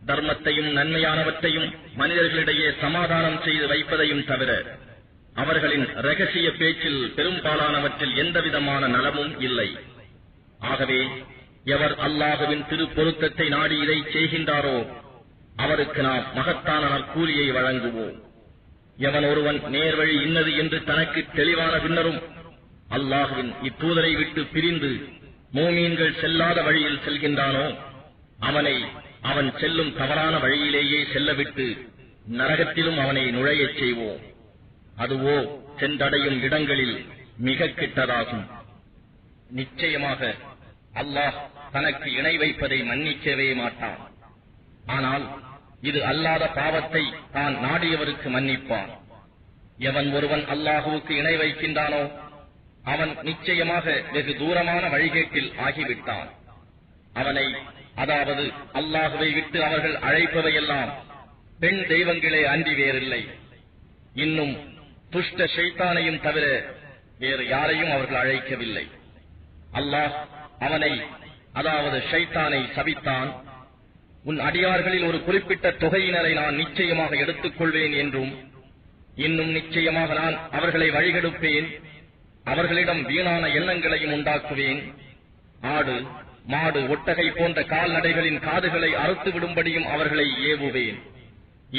தர்மத்தையும் நன்மையானவற்றையும் மனிதர்களிடையே சமாதானம் செய்து வைப்பதையும் தவிர அவர்களின் ரகசிய பேச்சில் பெரும்பாலானவற்றில் எந்தவிதமான நலமும் இல்லை. ஆகவே எவர் அல்லாஹுவின் திருப்பொருத்தத்தை நாடி இதை செய்கின்றாரோ அவருக்கு நாம் மகத்தான நற்கூலியை வழங்குவோம். எவன் ஒருவன் நேர்வழி இன்னது என்று தனக்கு தெளிவான பின்னரும் அல்லாஹுவின் இத்தூதரை விட்டு பிரிந்து மூமீன்கள் செல்லாத வழியில் செல்கின்றானோ அவனை அவன் செல்லும் தவறான வழியிலேயே செல்லவிட்டு நரகத்திலும் அவனை நுழையச் செய்வோம். அதுவோ சென்றடையும் இடங்களில் மிக கிட்டதாகும். நிச்சயமாக அல்லாஹ் தனக்கு இணை வைப்பதை மன்னிக்கவே மாட்டான். ஆனால் இது அல்லாத பாவத்தை தான் நாடியவருக்கு மன்னிப்பான். எவன் ஒருவன் அல்லாஹுவுக்கு இணை வைக்கின்றானோ அவன் நிச்சயமாக வெகு தூரமான வழிகேட்டில் ஆகிவிட்டான். அவனை, அதாவது அல்லாஹுவை விட்டு அவர்கள் அழைப்பவையெல்லாம் பெண் தெய்வங்களே அன்றி வேறில்லை. இன்னும் துஷ்ட ஷைத்தானையும் தவிர வேறு யாரையும் அவர்கள் அழைக்கவில்லை. அல்லாஹ் அவனை, அதாவது ஷைத்தானை சபித்தான். உன் அடியார்களில் ஒரு குறிப்பிட்ட தொகையினரை நான் நிச்சயமாக எடுத்துக் கொள்வேன் என்றும், இன்னும் நிச்சயமாக நான் அவர்களை வழிகெடுப்பேன், அவர்களிடம் வீணான எண்ணங்களையும் உண்டாக்குவேன். ஆடு, மாடு, ஒட்டகை போன்ற கால்நடைகளின் காதுகளை அறுத்து விடும்படியும் அவர்களை ஏவுவேன்.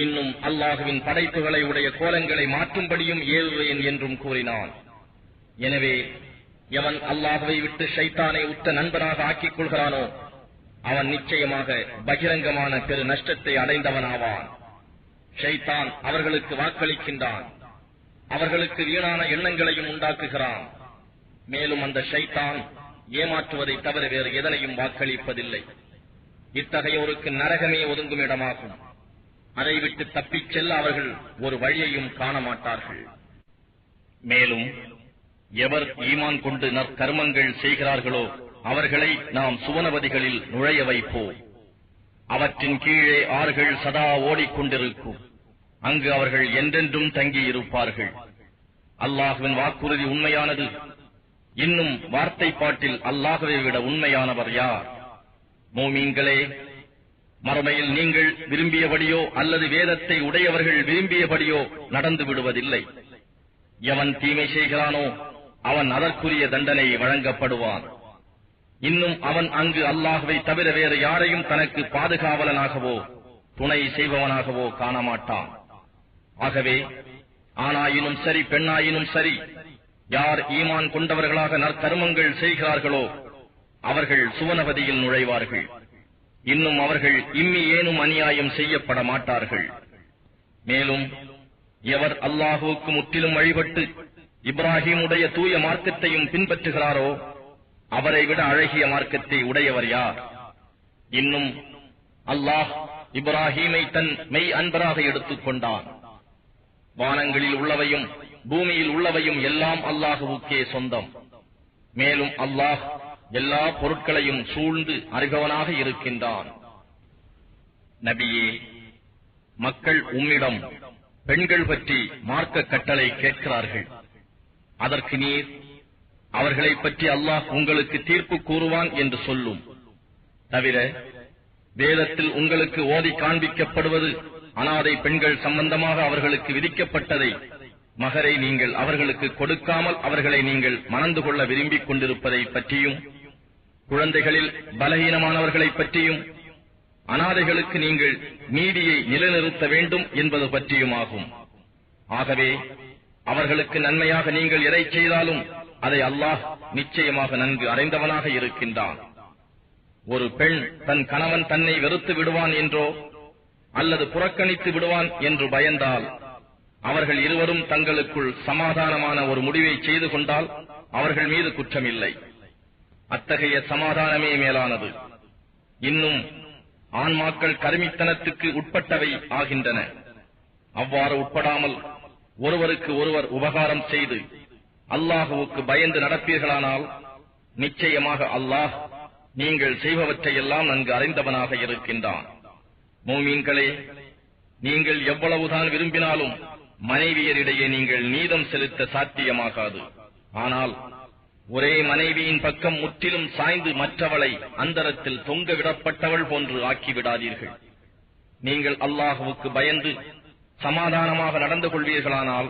இன்னும் அல்லாஹுவின் படைப்புகளை உடைய கோலங்களை மாற்றும்படியும் ஏவுவேன் என்றும் கூறினான். எனவே எவன் அல்லாஹுவை விட்டு ஷைத்தானை உத்த நண்பனாக ஆக்கிக் கொள்கிறானோ அவன் நிச்சயமாக பகிரங்கமான பெரு நஷ்டத்தை அடைந்தவனாவான். ஷைத்தான் அவர்களுக்கு வாக்களிக்கின்றான், அவர்களுக்கு வீணான எண்ணங்களையும் உண்டாக்குகிறான். மேலும் அந்த ஷைத்தான் ஏமாற்றுவதை தவிர வேறு எதனையும் வாக்களிப்பதில்லை. இத்தகையோருக்கு நரகமே ஒதுங்கும் இடமாகும். அதை விட்டு தப்பிச் செல்ல அவர்கள் ஒரு வழியையும் காண மாட்டார்கள். மேலும் எவர் ஈமான் கொண்டு நற்கர்மங்கள் செய்கிறார்களோ அவர்களை நாம் சுவனபதிகளில் நுழைய வைப்போம். அவற்றின் கீழே ஆறுகள் சதா ஓடிக்கொண்டிருக்கும். அங்கு அவர்கள் என்றென்றும் தங்கியிருப்பார்கள். அல்லாஹுவின் வாக்குறுதி உண்மையானது. இன்னும் வார்த்தை பாட்டில் அல்லாஹுவை விட உண்மையானவர் யார்? மோமீன்களே, மறுமையில் நீங்கள் விரும்பியபடியோ அல்லது வேதத்தை உடையவர்கள் விரும்பியபடியோ நடந்து விடுவதில்லை. எவன் தீமை செய்கிறானோ அவன் அதற்குரிய தண்டனை வழங்கப்படுவான். இன்னும் அவன் அங்கு அல்லாஹுவை தவிர வேறு யாரையும் தனக்கு பாதுகாவலனாகவோ துணை செய்பவனாகவோ காணமாட்டான். ஆகவே ஆணாயினும் சரி பெண்ணாயினும் சரி, யார் ஈமான் கொண்டவர்களாக நற்கர்மங்கள் செய்கிறார்களோ அவர்கள் சுவனபதியில் நுழைவார்கள். இன்னும் அவர்கள் இம்மி ஏனும் அநியாயம் செய்யப்பட மாட்டார்கள். மேலும் எவர் அல்லாஹுவுக்கு முற்றிலும் வழிபட்டு இப்ராஹீமுடைய தூய மார்க்கத்தையும் பின்பற்றுகிறாரோ அவரை விட அழகிய மார்க்கத்தை உடையவர் யார்? இன்னும் அல்லாஹ் இப்ராஹீமை தன் மெய் அன்பராக எடுத்துக் கொண்டான். வானங்களில் உள்ளவையும் பூமியில் உள்ளவையும் எல்லாம் அல்லாஹுவுக்கே சொந்தம். மேலும் அல்லாஹ் எல்லா பொருட்களையும் சூழ்ந்து அறிபவனாக இருக்கின்றான். நபியே, மக்கள் உம்மிடம் பெண்கள் பற்றி மார்க்க கட்டளை கேட்கிறார்கள். அதற்கு நீர் அவர்களைப் பற்றி அல்லாஹ் உங்களுக்கு தீர்ப்பு கூறுவான் என்று சொல்லும். தவிர வேதத்தில் உங்களுக்கு ஓதி காண்பிக்கப்படுவது அனாதை பெண்கள் சம்பந்தமாக அவர்களுக்கு விதிக்கப்பட்டதை மகரை நீங்கள் அவர்களுக்கு கொடுக்காமல் அவர்களை நீங்கள் மணந்து கொள்ள விரும்பிக் கொண்டிருப்பதை பற்றியும், குழந்தைகளில் பலகீனமானவர்களை பற்றியும், அனாதைகளுக்கு நீங்கள் நீதியை நிலைநிறுத்த வேண்டும் என்பது பற்றியுமாகும். ஆகவே அவர்களுக்கு நன்மையாக நீங்கள் எதை செய்தாலும் அதை அல்லாஹ் நிச்சயமாக நன்கு அறிந்தவனாக இருக்கின்றான். ஒரு பெண் தன் கணவன் தன்னை வெறுத்து விடுவான் என்றோ அல்லது புறக்கணித்து விடுவான் என்று பயந்தால் அவர்கள் இருவரும் தங்களுக்குள் சமாதானமான ஒரு முடிவை செய்து கொண்டால் அவர்கள் மீது குற்றமில்லை. அத்தகைய சமாதானமே மேலானது. இன்னும் ஆண்மாக்கள் கருமித்தனத்துக்கு உட்பட்டவை ஆகின்றன. அவ்வாறு உட்படாமல் ஒருவருக்கு ஒருவர் உபகாரம் செய்து அல்லாஹுவுக்கு பயந்து நடப்பீர்களானால் நிச்சயமாக அல்லாஹ் நீங்கள் செய்பவற்றையெல்லாம் நன்கு அறிந்தவனாக இருக்கின்றான். மோமீன்களே, நீங்கள் எவ்வளவுதான் விரும்பினாலும் மனைவியரிடையே நீங்கள் நீதம் செலுத்த சாத்தியமாகாது. ஆனால் ஒரே மனைவியின் பக்கம் முற்றிலும் சாய்ந்து மற்றவளை அந்தரத்தில் தொங்க விடப்பட்டவள் போன்று ஆக்கிவிடாதீர்கள். நீங்கள் அல்லாஹுவுக்கு பயந்து சமாதானமாக நடந்து கொள்வீர்களானால்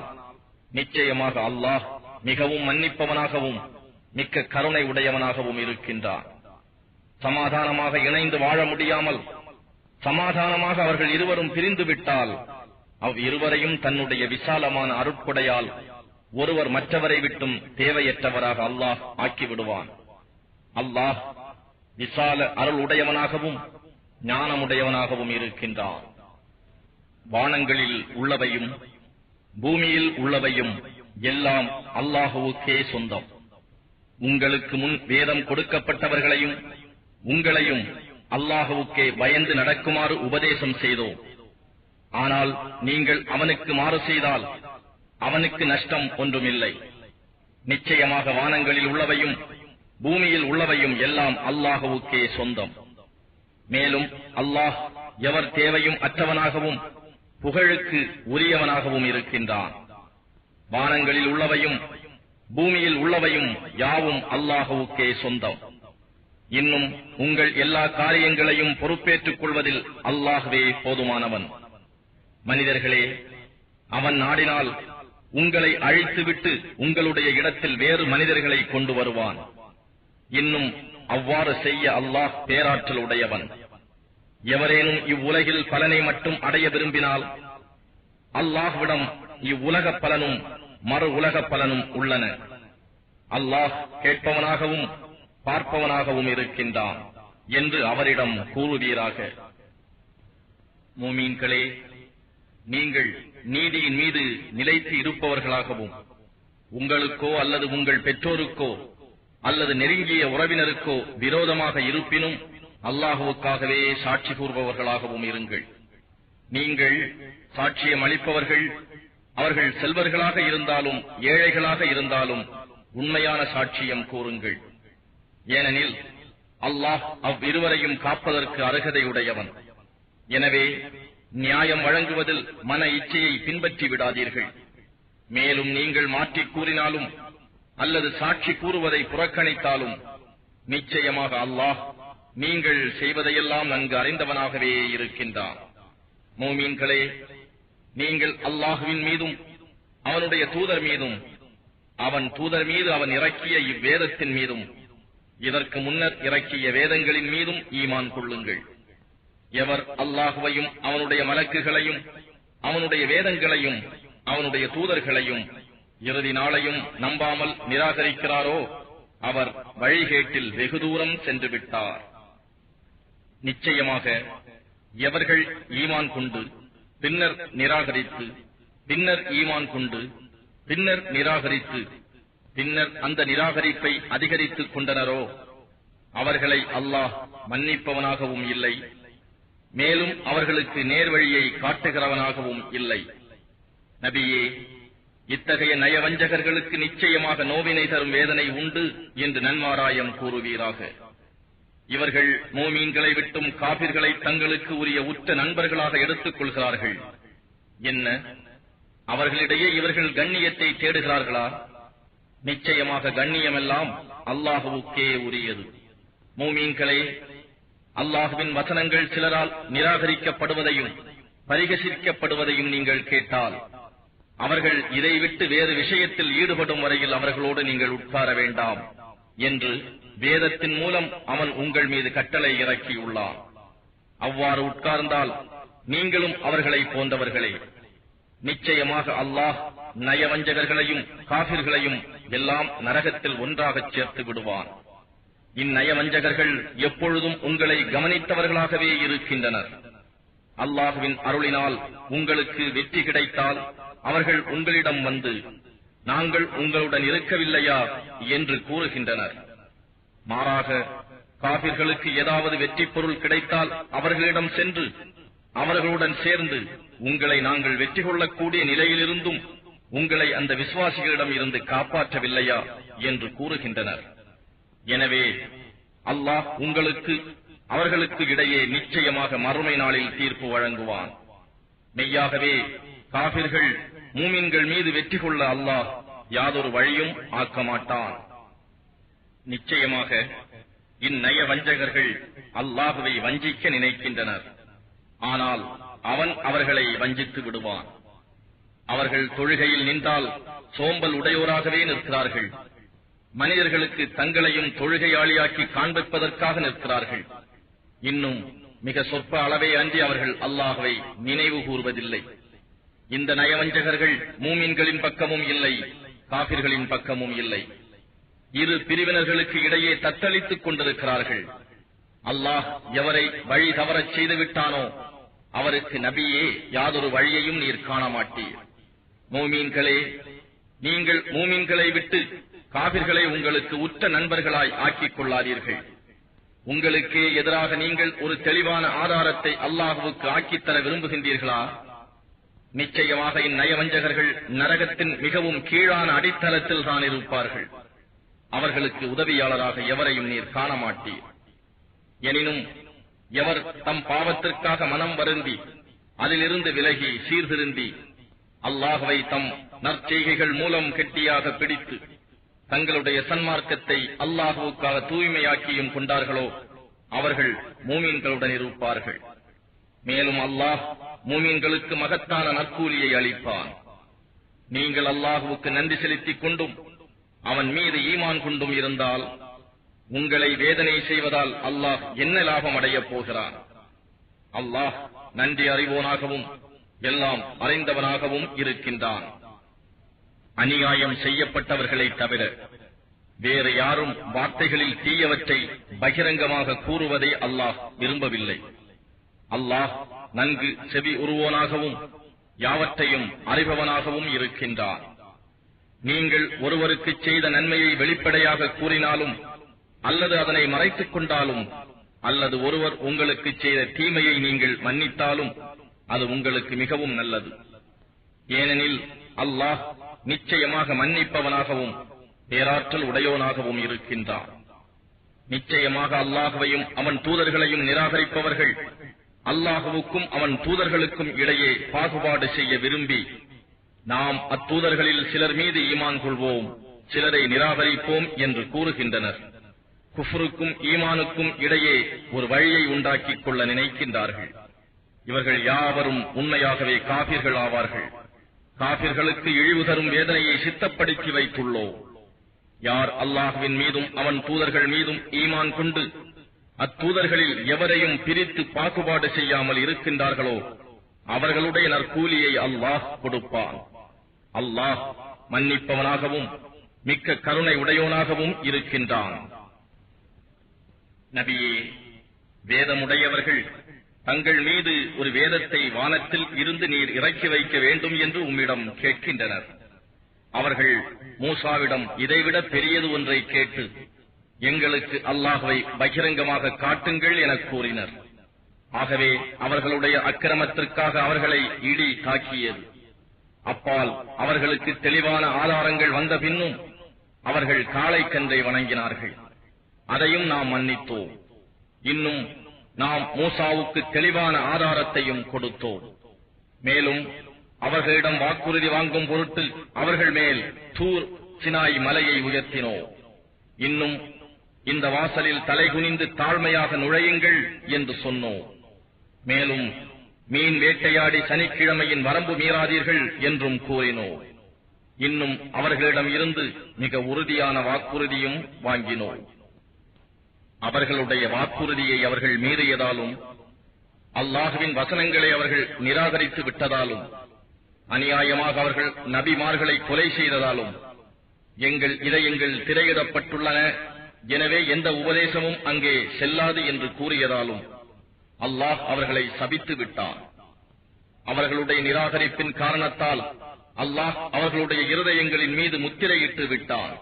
நிச்சயமாக அல்லாஹ் மிகவும் மன்னிப்பவனாகவும் மிக்க கருணை உடையவனாகவும் இருக்கின்றான். சமாதானமாக இணைந்து வாழ முடியாமல் சமாதானமாக அவர்கள் இருவரும் பிரிந்து விட்டால் இருவரையும் தன்னுடைய விசாலமான அருட்கொடையால் ஒருவர் மற்றவரை விட்டும் தேவையற்றவராக அல்லாஹ் ஆக்கிவிடுவான். அல்லாஹ் விசால அருள் உடையவனாகவும் ஞானமுடையவனாகவும் இருக்கின்றான். வானங்களில் உள்ளவையும் பூமியில் உள்ளவையும் எல்லாம் அல்லாஹுவுக்கே சொந்தம். உங்களுக்கு முன் வேதம் கொடுக்கப்பட்டவர்களையும் உங்களையும் அல்லாஹுவுக்கே பயந்து நடக்குமாறு உபதேசம் செய்தோம். ஆனால் நீங்கள் அவனுக்கு மாறு செய்தால் அவனுக்கு நஷ்டம் ஒன்றுமில்லை. நிச்சயமாக வானங்களில் உள்ளவையும் பூமியில் உள்ளவையும் எல்லாம் அல்லாஹுவுக்கே சொந்தம். மேலும் அல்லாஹ் எவர் தேவையும் அற்றவனாகவும் புகழுக்கு உரியவனாகவும் இருக்கின்றான். வானங்களில் உள்ளவையும் பூமியில் உள்ளவையும் யாவும் அல்லாஹுவுக்கே சொந்தம். இன்னும் உங்கள் எல்லா காரியங்களையும் பொறுப்பேற்றுக் கொள்வதில் அல்லாஹ்வே போதுமானவன். மனிதர்களே, அவன் நாடினால் உங்களை அழித்துவிட்டு உங்களுடைய இடத்தில் வேறு மனிதர்களை கொண்டு வருவான். இன்னும் அவ்வாறு செய்ய அல்லாஹ் பேராற்றல் உடையவன். எவரேனும் இவ்வுலகில் பலனை மட்டும் அடைய விரும்பினால் அல்லாஹ்விடம் இவ்வுலக பலனும் மறு உலக பலனும் உள்ளன. அல்லாஹ் கேட்பவனாகவும் பார்ப்பவனாகவும் இருக்கின்றான் என்று அவரிடம் கூறுவீராக. மூமீன்களே, நீங்கள் நீதியின் மீது நிலைத்து இருப்பவர்களாகவும் உங்களுக்கோ அல்லது உங்கள் பெற்றோருக்கோ அல்லது நெருங்கிய உறவினருக்கோ விரோதமாக இருப்பினும் அல்லாஹுவுக்காகவே சாட்சி கூறுபவர்களாகவும் இருங்கள். நீங்கள் சாட்சியம் அளிப்பவர்கள் அவர்கள் செல்வர்களாக இருந்தாலும் ஏழைகளாக இருந்தாலும் உண்மையான சாட்சியம் கூறுங்கள். ஏனெனில் அல்லாஹ் அவ்விருவரையும் காப்பதற்கு அருகதையுடையவன். எனவே நியாயம் வழங்குவதில் மன இச்சையை பின்பற்றி விடாதீர்கள். மேலும் நீங்கள் மாற்றிக் கூறினாலும் அல்லது சாட்சி கூறுவதை புறக்கணித்தாலும் நிச்சயமாக அல்லாஹ் நீங்கள் செய்வதையெல்லாம் நன்கு அறிந்தவனாகவே இருக்கின்றான். மோமீன்களே, நீங்கள் அல்லாஹுவின் மீதும் அவனுடைய தூதர் மீதும் அவன் தூதர் மீது அவன் இறக்கிய இவ்வேதத்தின் மீதும் இதற்கு முன்னர் இறக்கிய வேதங்களின் மீதும் ஈமான் கொள்ளுங்கள். எவர் அல்லாஹுவையும் அவனுடைய மலக்குகளையும் அவனுடைய வேதங்களையும் அவனுடைய தூதர்களையும் இறுதி நாளையும் நம்பாமல் நிராகரிக்கிறாரோ அவர் வழிகேட்டில் வெகு தூரம் சென்று விட்டார். நிச்சயமாக எவர்கள் ஈமான் கொண்டு பின்னர் நிராகரித்து பின்னர் ஈமான் கொண்டு பின்னர் நிராகரித்து பின்னர் அந்த நிராகரிப்பை அதிகரித்துக் கொண்டனரோ அவர்களை அல்லாஹ் மன்னிப்பவனாகவும் இல்லை, மேலும் அவர்களுக்கு நேர்வழியை காட்டுகிறவனாகவும் இல்லை. நபியே, இத்தகைய நயவஞ்சகர்களுக்கு நிச்சயமாக நோவினை தரும் வேதனை உண்டு என்று நன்மாராயம் கூறுவீராக. இவர்கள் மோமீன்களை விட்டும் காபிர்களை தங்களுக்கு உரிய உற்ற நண்பர்களாக எடுத்துக் கொள்கிறார்கள். என்ன, அவர்களிடையே இவர்கள் கண்ணியத்தை தேடுகிறார்களா? நிச்சயமாக கண்ணியமெல்லாம் அல்லாஹுவுக்கே உரியது. மோமீன்களே, அல்லாஹுவின் வசனங்கள் சிலரால் நிராகரிக்கப்படுவதையும் பரிகசிக்கப்படுவதையும் நீங்கள் கேட்டால் அவர்கள் இதை விட்டு வேறு விஷயத்தில் ஈடுபடும் வரையில் அவர்களோடு நீங்கள் உட்கார வேண்டாம் என்று வேதத்தின் மூலம் அவன் உங்கள் மீது கட்டளை இறக்கியுள்ளான். அவ்வாறு உட்கார்ந்தால் நீங்களும் அவர்களை போன்றவர்களே. நிச்சயமாக அல்லாஹ் நயவஞ்சகர்களையும் காபிர்களையும் எல்லாம் நரகத்தில் ஒன்றாகச் சேர்த்து விடுவான். இந்நயவஞ்சகர்கள் எப்பொழுதும் உங்களை கவனித்தவர்களாகவே இருக்கின்றனர். அல்லாஹுவின் அருளினால் உங்களுக்கு வெற்றி கிடைத்தால் அவர்கள் உங்களிடம் வந்து, நாங்கள் உங்களுடன் இருக்கவில்லையா என்று கூறுகின்றனர். மாறாக காபிர்களுக்கு ஏதாவது வெற்றி பொருள் கிடைத்தால் அவர்களிடம் சென்று அவர்களுடன் சேர்ந்து, உங்களை நாங்கள் வெற்றி கொள்ளக்கூடிய நிலையிலிருந்தும் உங்களை அந்த விசுவாசிகளிடம் இருந்து காப்பாற்றவில்லையா என்று கூறுகின்றனர். எனவே அல்லாஹ் உங்களுக்கு அவர்களுக்கு இடையே நிச்சயமாக மறுமை நாளில் தீர்ப்பு வழங்குவான். மெய்யாகவே காபிர்கள் மூமின்கள் மீது வெற்றி கொள்ள அல்லாஹ் யாதொரு வழியும் ஆக்க மாட்டான். நிச்சயமாக இந்நய வஞ்சகர்கள் அல்லாஹுவை வஞ்சிக்க நினைக்கின்றனர். ஆனால் அவன் அவர்களை வஞ்சித்து விடுவான். அவர்கள் தொழுகையில் நின்றால் சோம்பல் உடையோராகவே நிற்கிறார்கள். மனிதர்களுக்கு தங்களையும் தொழுகையாளியாக்கி காண்பிப்பதற்காக நிற்கிறார்கள். இன்னும் மிக சொற்ப அளவே அன்றி அவர்கள் அல்லாஹுவை நினைவு கூர்வதில்லை. இந்த நயவஞ்சகர்கள் மூமின்களின் பக்கமும் இல்லை, காபிர்களின் பக்கமும் இல்லை. இரு பிரிவினர்களுக்கு இடையே தத்தளித்துக் கொண்டிருக்கிறார்கள். அல்லாஹ் எவரை வழி தவறச் செய்துவிட்டானோ அவருக்கு நபியே யாதொரு வழியையும் நீர் காண மாட்டீர். மூமீன்களே, நீங்கள் மூமீன்களை விட்டு காபிர்களை உங்களுக்கு உற்ற நண்பர்களாய் ஆக்கிக் கொள்ளாதீர்கள். உங்களுக்கே எதிராக நீங்கள் ஒரு தெளிவான ஆதாரத்தை அல்லாஹுவுக்கு ஆக்கித்தர விரும்புகின்றீர்களா? நிச்சயமாக இந்நயவஞ்சகர்கள் நரகத்தின் மிகவும் கீழான அடித்தளத்தில் தான் இருப்பார்கள். அவர்களுக்கு உதவியாளராக எவரையும் நீர் காண மாட்டீர். எனினும் எவர் தம் பாவத்திற்காக மனம் வருந்தி அதிலிருந்து விலகி சீர்திருந்தி அல்லாஹுவை தம் நற்செய்கைகள் மூலம் கெட்டியாக பிடித்து தங்களுடைய சன்மார்க்கத்தை அல்லாஹுவுக்காக தூய்மையாக்கியும் கொண்டார்களோ அவர்கள் மூமீன்களுடன் இருப்பார்கள். மேலும் அல்லாஹ் மூமீன்களுக்கு மகத்தான நற்கூலியை அளிப்பான். நீங்கள் அல்லாஹுவுக்கு நன்றி செலுத்திக் கொண்டும் அவன் மீது ஈமான் கொண்டும் இருந்தால் உங்களை வேதனை செய்வதால் அல்லாஹ் என்ன லாபம் அடையப் போகிறான்? அல்லாஹ் நன்றி அறிவோனாகவும் எல்லாம் அறிந்தவனாகவும் இருக்கின்றான். அநியாயம் செய்யப்பட்டவர்களை தவிர வேறு யாரும் வார்த்தைகளில் தீயவற்றை பகிரங்கமாக கூறுவதை அல்லாஹ் விரும்பவில்லை. அல்லாஹ் நன்கு செவி உருவோனாகவும் யாவற்றையும் அறிபவனாகவும் இருக்கின்றான். நீங்கள் ஒருவருக்கு செய்த நன்மையை வெளிப்படையாக கூறினாலும் அல்லது அதனை மறைத்துக் கொண்டாலும் அல்லது ஒருவர் உங்களுக்கு செய்த தீமையை நீங்கள் மன்னித்தாலும் அது உங்களுக்கு மிகவும் நல்லது. ஏனெனில் அல்லாஹ் நிச்சயமாக மன்னிப்பவனாகவும் பேராற்றல் உடையோனாகவும் இருக்கின்றான். நிச்சயமாக அல்லாஹுவையும் அவன் தூதர்களையும் நிராகரிப்பவர்கள் அல்லாஹுவுக்கும் அவன் தூதர்களுக்கும் இடையே பாகுபாடு செய்ய விரும்பி, நாம் அத்தூதர்களில் சிலர் மீது ஈமான் கொள்வோம், சிலரை நிராகரிப்போம் என்று கூறுகின்றனர். குஃப்ருக்கும் ஈமானுக்கும் இடையே ஒரு வழியை உண்டாக்கிக் கொள்ள நினைக்கின்றார்கள். இவர்கள் யாவரும் உண்மையாகவே காபிர்கள் ஆவார்கள். காபிர்களுக்கு இழிவு தரும் வேதனையை சித்தப்படுத்தி வைத்துள்ளோம். யார் அல்லாஹுவின் மீதும் அவன் தூதர்கள் மீதும் ஈமான் கொண்டு அத்தூதர்களில் எவரையும் பிரித்து பாகுபாடு செய்யாமல் இருக்கின்றார்களோ அவர்களுடைய நற்கூலியை அல்லாஹ் கொடுப்பான். அல்லாஹ் மன்னிப்பவனாகவும் மிக்க கருணை உடையோனாகவும் இருக்கின்றான். நபியே, வேதமுடையவர்கள் தங்கள் மீது ஒரு வேதத்தை வானத்தில் இருந்து நீர் இறக்கி வைக்க வேண்டும் என்று உம்மிடம் கேட்கின்றனர். அவர்கள் மூசாவிடம் இதைவிட பெரியது ஒன்றை கேட்டு எங்களுக்கு அல்லாஹுவை பகிரங்கமாக காட்டுங்கள் என கூறினர். ஆகவே அவர்களுடைய அக்கிரமத்திற்காக அவர்களை இடி தாக்கியது. அப்பால் அவர்களுக்கு தெளிவான ஆதாரங்கள் வந்த பின்னும் அவர்கள் காளை கன்றை வணங்கினார்கள். அதையும் நாம் மன்னித்தோம். இன்னும் நாம் மூசாவுக்கு தெளிவான ஆதாரத்தையும் கொடுத்தோம். மேலும் அவர்களிடம் வாக்குறுதி வாங்கும் பொருட்டு அவர்கள் மேல் தூர் சினாய் மலையை உயர்த்தினோம். இன்னும் இந்த வாசலில் தலைகுனிந்து தாழ்மையாக நுழையுங்கள் என்று சொன்னோம். மேலும் மீன் வேட்டையாடி சனிக்கிழமையின் வரம்பு மீறாதீர்கள் என்றும் கூறினோம். இன்னும் அவர்களிடம் இருந்து மிக உறுதியான வாக்குறுதியும் வாங்கினோம். அவர்களுடைய வாக்குறுதியை அவர்கள் மீறியதாலும், அல்லாஹுவின் வசனங்களை அவர்கள் நிராகரித்து விட்டதாலும், அநியாயமாக அவர்கள் நபிமார்களை கொலை செய்ததாலும், எங்கள் இதயங்கள் திரையிடப்பட்டுள்ளன, எனவே எந்த உபதேசமும் அங்கே செல்லாது என்று கூறியதாலும் அல்லாஹ் அவர்களை சபித்து விட்டான். அவர்களுடைய நிராகரிப்பின் காரணத்தால் அல்லாஹ் அவர்களுடைய இருதயங்களின் மீது முத்திரையிட்டு விட்டான்.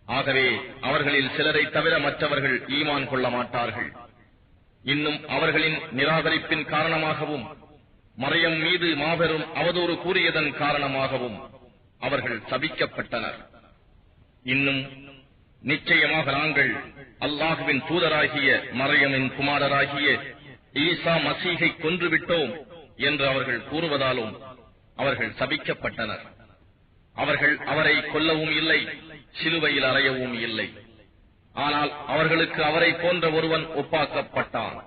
ஆகவே அவர்களில் சிலரை தவிர மற்றவர்கள் ஈமான் கொள்ள மாட்டார்கள். இன்னும் அவர்களின் நிராகரிப்பின் காரணமாகவும், மரியம் மீது மாபெரும் அவதூறு கூறியதன் காரணமாகவும் அவர்கள் சபிக்கப்பட்டனர். இன்னும் நிச்சயமாக நாங்கள் அல்லாஹுவின் தூதராகிய மரியமின் குமாரராகிய ஈசா மசீகை கொன்றுவிட்டோம் என்று அவர்கள் கூறுவதாலும் அவர்கள் சபிக்கப்பட்டனர். அவர்கள் அவரை கொல்லவும் இல்லை, சிலுவையில் அறையவும் இல்லை. ஆனால் அவர்களுக்கு அவரை போன்ற ஒருவன் ஒப்பாக்கப்பட்டான்.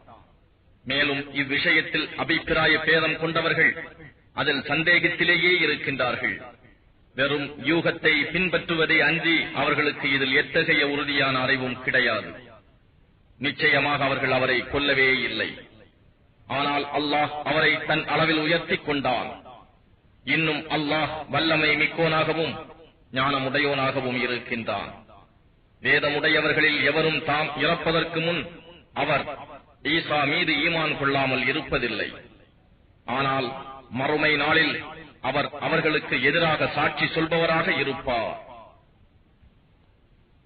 மேலும் இவ்விஷயத்தில் அபிப்பிராய பேதம் கொண்டவர்கள் அதில் சந்தேகத்திலேயே இருக்கின்றார்கள். வெறும் யூகத்தை பின்பற்றுவதை அன்றி அவர்களுக்கு இதில் எத்தகைய உறுதியான அறிவும் கிடையாது. நிச்சயமாக அவர்கள் அவரை கொல்லவே இல்லை. ஆனால் அல்லாஹ் அவரை தன் அளவில் உயர்த்திக் கொண்டான். இன்னும் அல்லாஹ் வல்லமை மிக்கோனாகவும் ஞானமுடையோனாகவும் இருக்கின்றான். வேதமுடையவர்களில் எவரும் தாம் இறப்பதற்கு முன் அவர் ஈசா மீது ஈமான் கொள்ளாமல் இருப்பதில்லை. ஆனால் மறுமை நாளில் அவர் அவர்களுக்கு எதிராக சாட்சி சொல்பவராக இருப்பார்.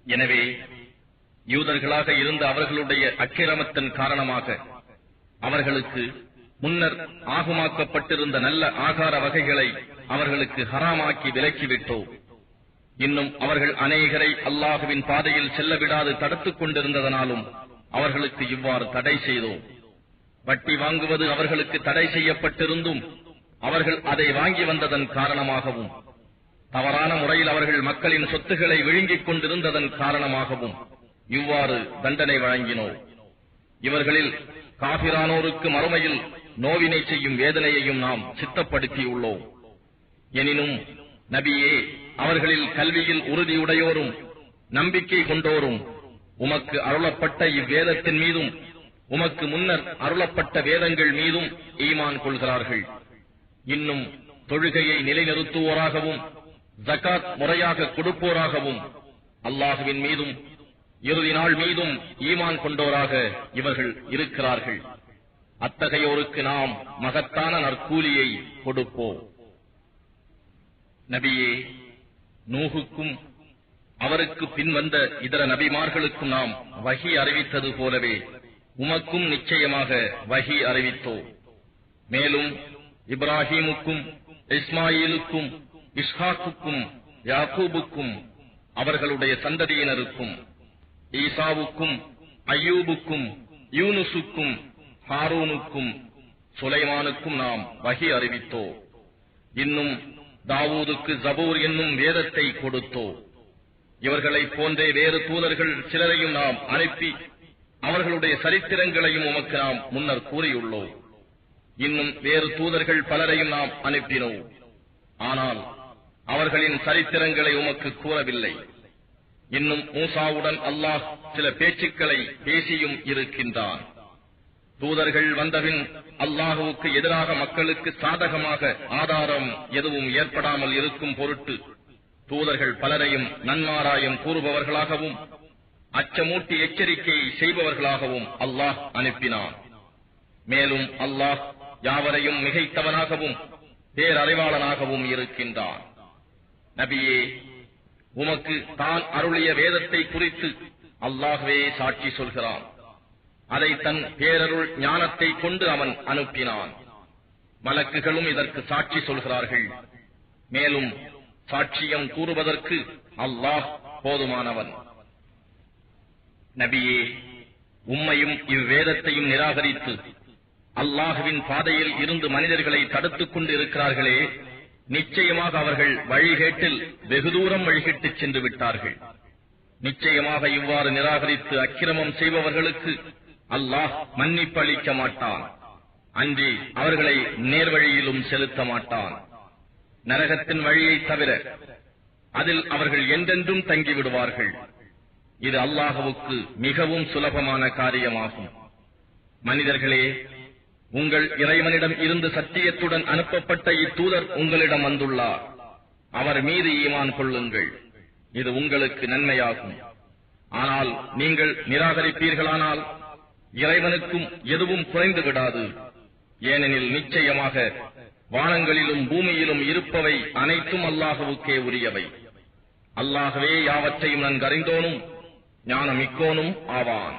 எனவே யூதர்களாக இருந்த அவர்களுடைய அக்கிரமத்தின் காரணமாக அவர்களுக்கு முன்னர் ஆகுமாக்கப்பட்டிருந்த நல்ல ஆகார வகைகளை அவர்களுக்கு ஹராமாக்கி விலக்கிவிட்டோம். இன்னும் அவர்கள் அநேகரை அல்லாஹுவின் பாதையில் செல்ல விடாது தடுத்துக் கொண்டிருந்ததனாலும் அவர்களுக்கு இவ்வாறு தடை செய்தோம். வட்டி வாங்குவது அவர்களுக்கு தடை செய்யப்பட்டிருந்தும் அவர்கள் அதை வாங்கி வந்ததன் காரணமாகவும், தவறான முறையில் அவர்கள் மக்களின் சொத்துக்களை விழுங்கிக் கொண்டிருந்ததன் காரணமாகவும் இவ்வாறு தண்டனை வழங்கினோம். இவர்களில் காபிரானோருக்கு மறுமையில் நோவினை செய்யும் வேதனையையும் நாம் சித்தப்படுத்தியுள்ளோம். எனினும் நபியே, அவர்களில் கல்வியில் உறுதியுடையோரும் நம்பிக்கை கொண்டோரும் உமக்கு அருளப்பட்ட இவ்வேதத்தின் மீதும் உமக்கு முன்னர் அருளப்பட்ட வேதங்கள் மீதும் ஈமான் கொள்கிறார்கள். இன்னும் தொழுகையை நிலைநிறுத்துவோராகவும் ஜகாத் முறையாக கொடுப்போராகவும் அல்லாஹுவின் மீதும் இறுதி நாள் மீதும் ஈமான் கொண்டோராக இவர்கள் இருக்கிறார்கள். அத்தகையோருக்கு நாம் மகத்தான நற்கூலியை கொடுப்போம். நபியே, நூஹுக்கும் அவருக்கு பின் வந்த இதர நபிமார்களுக்கும் நாம் வஹி அறிவித்தது போலவே உமக்கும் நிச்சயமாக வஹி அறிவித்தோம். மேலும் இப்ராஹீமுக்கும் இஸ்மாயிலுக்கும் இஸ்ஹாக்குக்கும் யாக்கூபுக்கும் அவர்களுடைய சந்ததியினருக்கும் ஈசாவுக்கும் அய்யூபுக்கும் யூனுசுக்கும் ஹாரூனுக்கும் சுலைமானுக்கும் நாம் வஹி அறிவித்தோம். இன்னும் தாவூதுக்கு ஜபூர் என்னும் வேதத்தை கொடுத்தோம். இவர்களைப் போன்றே வேறு தூதர்கள் சிலரையும் நாம் அனுப்பி அவர்களுடைய சரித்திரங்களையும் உமக்கு நாம் முன்னர் கூறியுள்ளோம். இன்னும் வேறு தூதர்கள் பலரையும் நாம் அனுப்பினோம். ஆனால் அவர்களின் சரித்திரங்களை உமக்கு கூறவில்லை. இன்னும் மூசாவுடன் அல்லாஹ் சில பேச்சுக்களை பேசியும் இருக்கின்றான். தூதர்கள் வந்தபின் அல்லாஹுவுக்கு எதிராக மக்களுக்கு சாதகமாக ஆதாரம் எதுவும் ஏற்படாமல் இருக்கும் பொருட்டு தூதர்கள் பலரையும் நன்மாராயம் கூறுபவர்களாகவும் அச்சமூட்டி எச்சரிக்கை செய்பவர்களாகவும் அல்லாஹ் அனுப்பினான். மேலும் அல்லாஹ் யாவரையும் மிகைத்தவனாகவும் பேரறிவாளனாகவும் இருக்கின்றான். நபியே, உமக்கு தான் அருளிய வேதத்தை குறித்து அல்லாஹ்வே சாட்சி சொல்கிறான். அதை தன் பேரருள் ஞானத்தை கொண்டு அவன் அனுப்பினான். மலக்குகளும் இதற்கு சாட்சி சொல்கிறார்கள். மேலும் சாட்சியம் கூறுவதற்கு அல்லாஹ் போதுமானவன். நபியே, உம்மையும் இவ்வேதத்தையும் நிராகரித்து அல்லாஹுவின் பாதையில் இருந்து மனிதர்களை தடுத்துக் கொண்டு இருக்கிறார்களே, நிச்சயமாக அவர்கள் வழிகேட்டில் வெகு தூரம் வழிகிட்டுச் சென்று விட்டார்கள். நிச்சயமாக இவ்வாறு நிராகரித்து அக்கிரமம் செய்பவர்களுக்கு அல்லாஹ் மன்னிப்பு அளிக்க மாட்டான். அன்றி அவர்களை நேர்வழியிலும் செலுத்த மாட்டான். நரகத்தின் வழியை தவிர அதில் அவர்கள் என்றென்றும் தங்கிவிடுவார்கள். இது அல்லாஹ்வுக்கு மிகவும் சுலபமான காரியமாகும். மனிதர்களே, உங்கள் இறைவனிடம் இருந்து சத்தியத்துடன் அனுப்பப்பட்ட இத்தூதர் உங்களிடம் வந்துள்ளார். அவர் மீது ஈமான் கொள்ளுங்கள், இது உங்களுக்கு நன்மையாகும். ஆனால் நீங்கள் நிராகரிப்பீர்களானால் இறைவனுக்கும் எதுவும் குறைந்து விடாது. ஏனெனில் நிச்சயமாக வானங்களிலும் பூமியிலும் இருப்பவை அனைத்தும் அல்லாஹ்வுக்கே உரியவை. அல்லாஹ்வே யாவற்றையும் நன்கறிந்தோனும் ஞானமிக்கோனும் ஆவான்.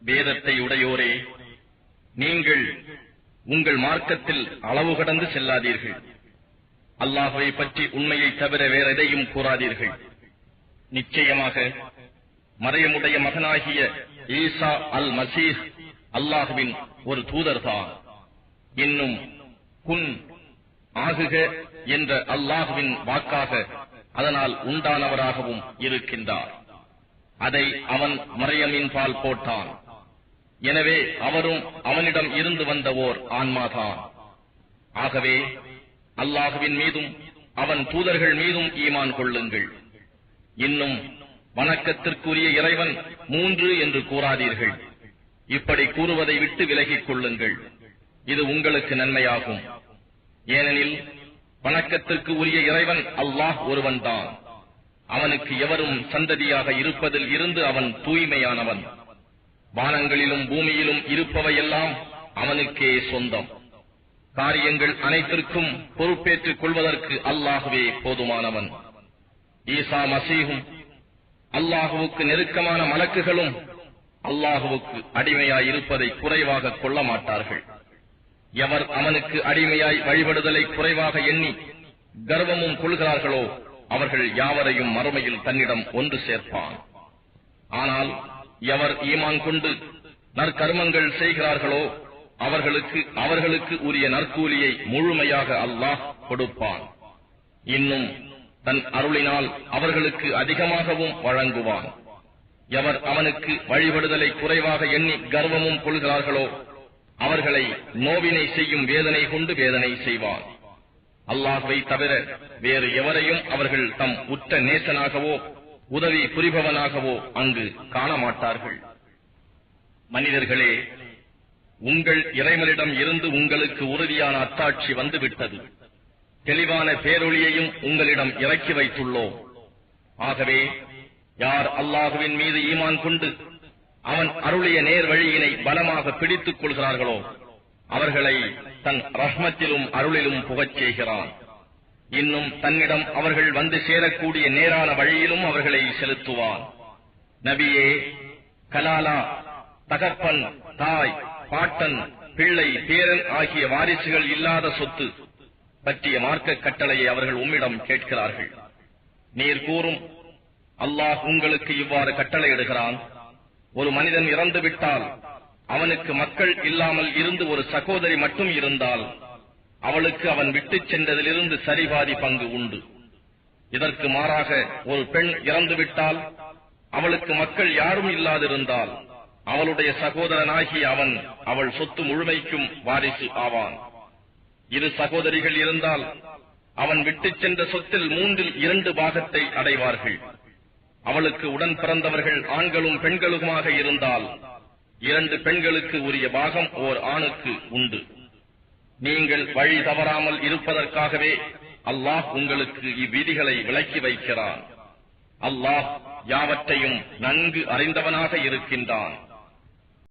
வேதத்தை உடையோரே, நீங்கள் உங்கள் மார்க்கத்தில் அளவு கடந்து செல்லாதீர்கள். அல்லாஹ்வை பற்றி உண்மையை தவிர வேற எதையும் கூறாதீர்கள். நிச்சயமாக மரியமுடைய மகனாகிய ஈசா அல் மசீஹ் அல்லாஹ்வின் ஒரு தூதர்தான். இன்னும் குன் ஆகுக என்ற அல்லாஹ்வின் வாக்காக அதனால் உண்டானவராகவும் இருக்கின்றார். அதை அவன் மரியமின் பால் போட்டான். எனவே அவரும் அவனிடம் இருந்து வந்த ஓர் ஆன்மாதான். ஆகவே அல்லாஹ்வின் மீதும் அவன் தூதர்கள் மீதும் ஈமான் கொள்ளுங்கள். இன்னும் வணக்கத்திற்குரிய இறைவன் 3 என்று கூறாதீர்கள். இப்படி கூறுவதை விட்டு விலகிக் கொள்ளுங்கள், இது உங்களுக்கு நன்மையாகும். ஏனெனில் வணக்கத்திற்கு உரிய இறைவன் அல்லாஹ் ஒருவன்தான். அவனுக்கு எவரும் சந்ததியாக இருப்பதில் இருந்து அவன் தூய்மையானவன். வானங்களிலும் பூமியிலும் இருப்பவையெல்லாம் அவனுக்கே சொந்தம். காரியங்கள் அனைத்திற்கும் பொறுப்பேற்றுக் கொள்வதற்கு அல்லாஹ்வே போதுமானவன். ஈசா மசீஹும் அல்லாஹ்வுக்கு நெருக்கமான மலக்குகளும் அல்லாஹ்வுக்கு அடிமையாய் இருப்பதை குறைவாக கொள்ள மாட்டார்கள். எவர் அவனுக்கு அடிமையாய் வழிபடுதலை குறைவாக எண்ணி கர்வமும் கொள்கிறார்களோ அவர்கள் யாவரையும் மறுமையில் தன்னிடம் ஒன்று சேர்ப்பான். ஆனால் எவர் ஈமான் கொண்டு நற்கர்மங்கள் செய்கிறார்களோ அவர்களுக்கு உரிய நற்கூலியை முழுமையாக அல்லாஹ் கொடுப்பான். இன்னும் தன் அருளினால் அவர்களுக்கு அதிகமாகவும் வழங்குவான். எவர் அவனுக்கு வழிபடுதலை குறைவாக எண்ணி கர்வமும் கொள்கிறார்களோ அவர்களை நோவினை செய்யும் வேதனை கொண்டு வேதனை செய்வான். அல்லாஹ்வை தவிர வேறு எவரையும் அவர்கள் தம் உற்ற நேசனாகவோ உதவி புரிபவனாகவோ அங்கு காணமாட்டார்கள். மனிதர்களே, உங்கள் இறைவனிடம் இருந்து உங்களுக்கு உறுதியான அத்தாட்சி வந்துவிட்டது. தெளிவான பேரொளியையும் உங்களிடம் இறக்கி வைத்துள்ளோம். ஆகவே யார் அல்லாஹ்வின் மீது ஈமான் கொண்டு அவன் அருளிய நேர் வழியினை பலமாக பிடித்துக் கொள்கிறார்களோ அவர்களை தன் ரஹ்மத்திலும் அருளிலும் புகச் செய்கிறான். இன்னும் தன்னிடம் அவர்கள் வந்து சேரக்கூடிய நேரான வழியிலும் அவர்களை செலுத்துவான். நபியே, கலாலா, தகப்பன், தாய், பாட்டன், பிள்ளை, பேரன் ஆகிய வாரிசுகள் இல்லாத சொத்து பற்றிய மார்க்க கட்டளையை அவர்கள் உம்மிடம் கேட்கிறார்கள். நீர் கூறும், அல்லாஹ் உங்களுக்கு இவ்வாறு கட்டளையிடுகிறான்: ஒரு மனிதன் இறந்துவிட்டால் அவனுக்கு மக்கள் இல்லாமல் இருந்து ஒரு சகோதரி மட்டும் இருந்தால் அவளுக்கு அவன் விட்டுச் சென்றதிலிருந்து சரிபாதி பங்கு உண்டு. இதற்கு மாறாக ஒரு பெண் இறந்துவிட்டால் அவளுக்கு மக்கள் யாரும் இல்லாதிருந்தால் அவளுடைய சகோதரனாகி அவன் அவள் சொத்து முழுமைக்கும் வாரிசு ஆவான். 2 சகோதரிகள் இருந்தால் அவன் விட்டுச் சென்ற சொத்தில் 2/3 பாகத்தை அடைவார்கள். அவளுக்கு உடன் பிறந்தவர்கள் ஆண்களும் பெண்களுமாக இருந்தால் 2 பெண்களுக்கு உரிய பாகம் ஓர் ஆணுக்கு உண்டு. நீங்கள் வழி தவறாமல் இருப்பதற்காகவே அல்லாஹ் உங்களுக்கு இவ்விதிகளை விளக்கி வைக்கிறான். அல்லாஹ் யாவற்றையும் நன்கு அறிந்தவனாக இருக்கின்றான்.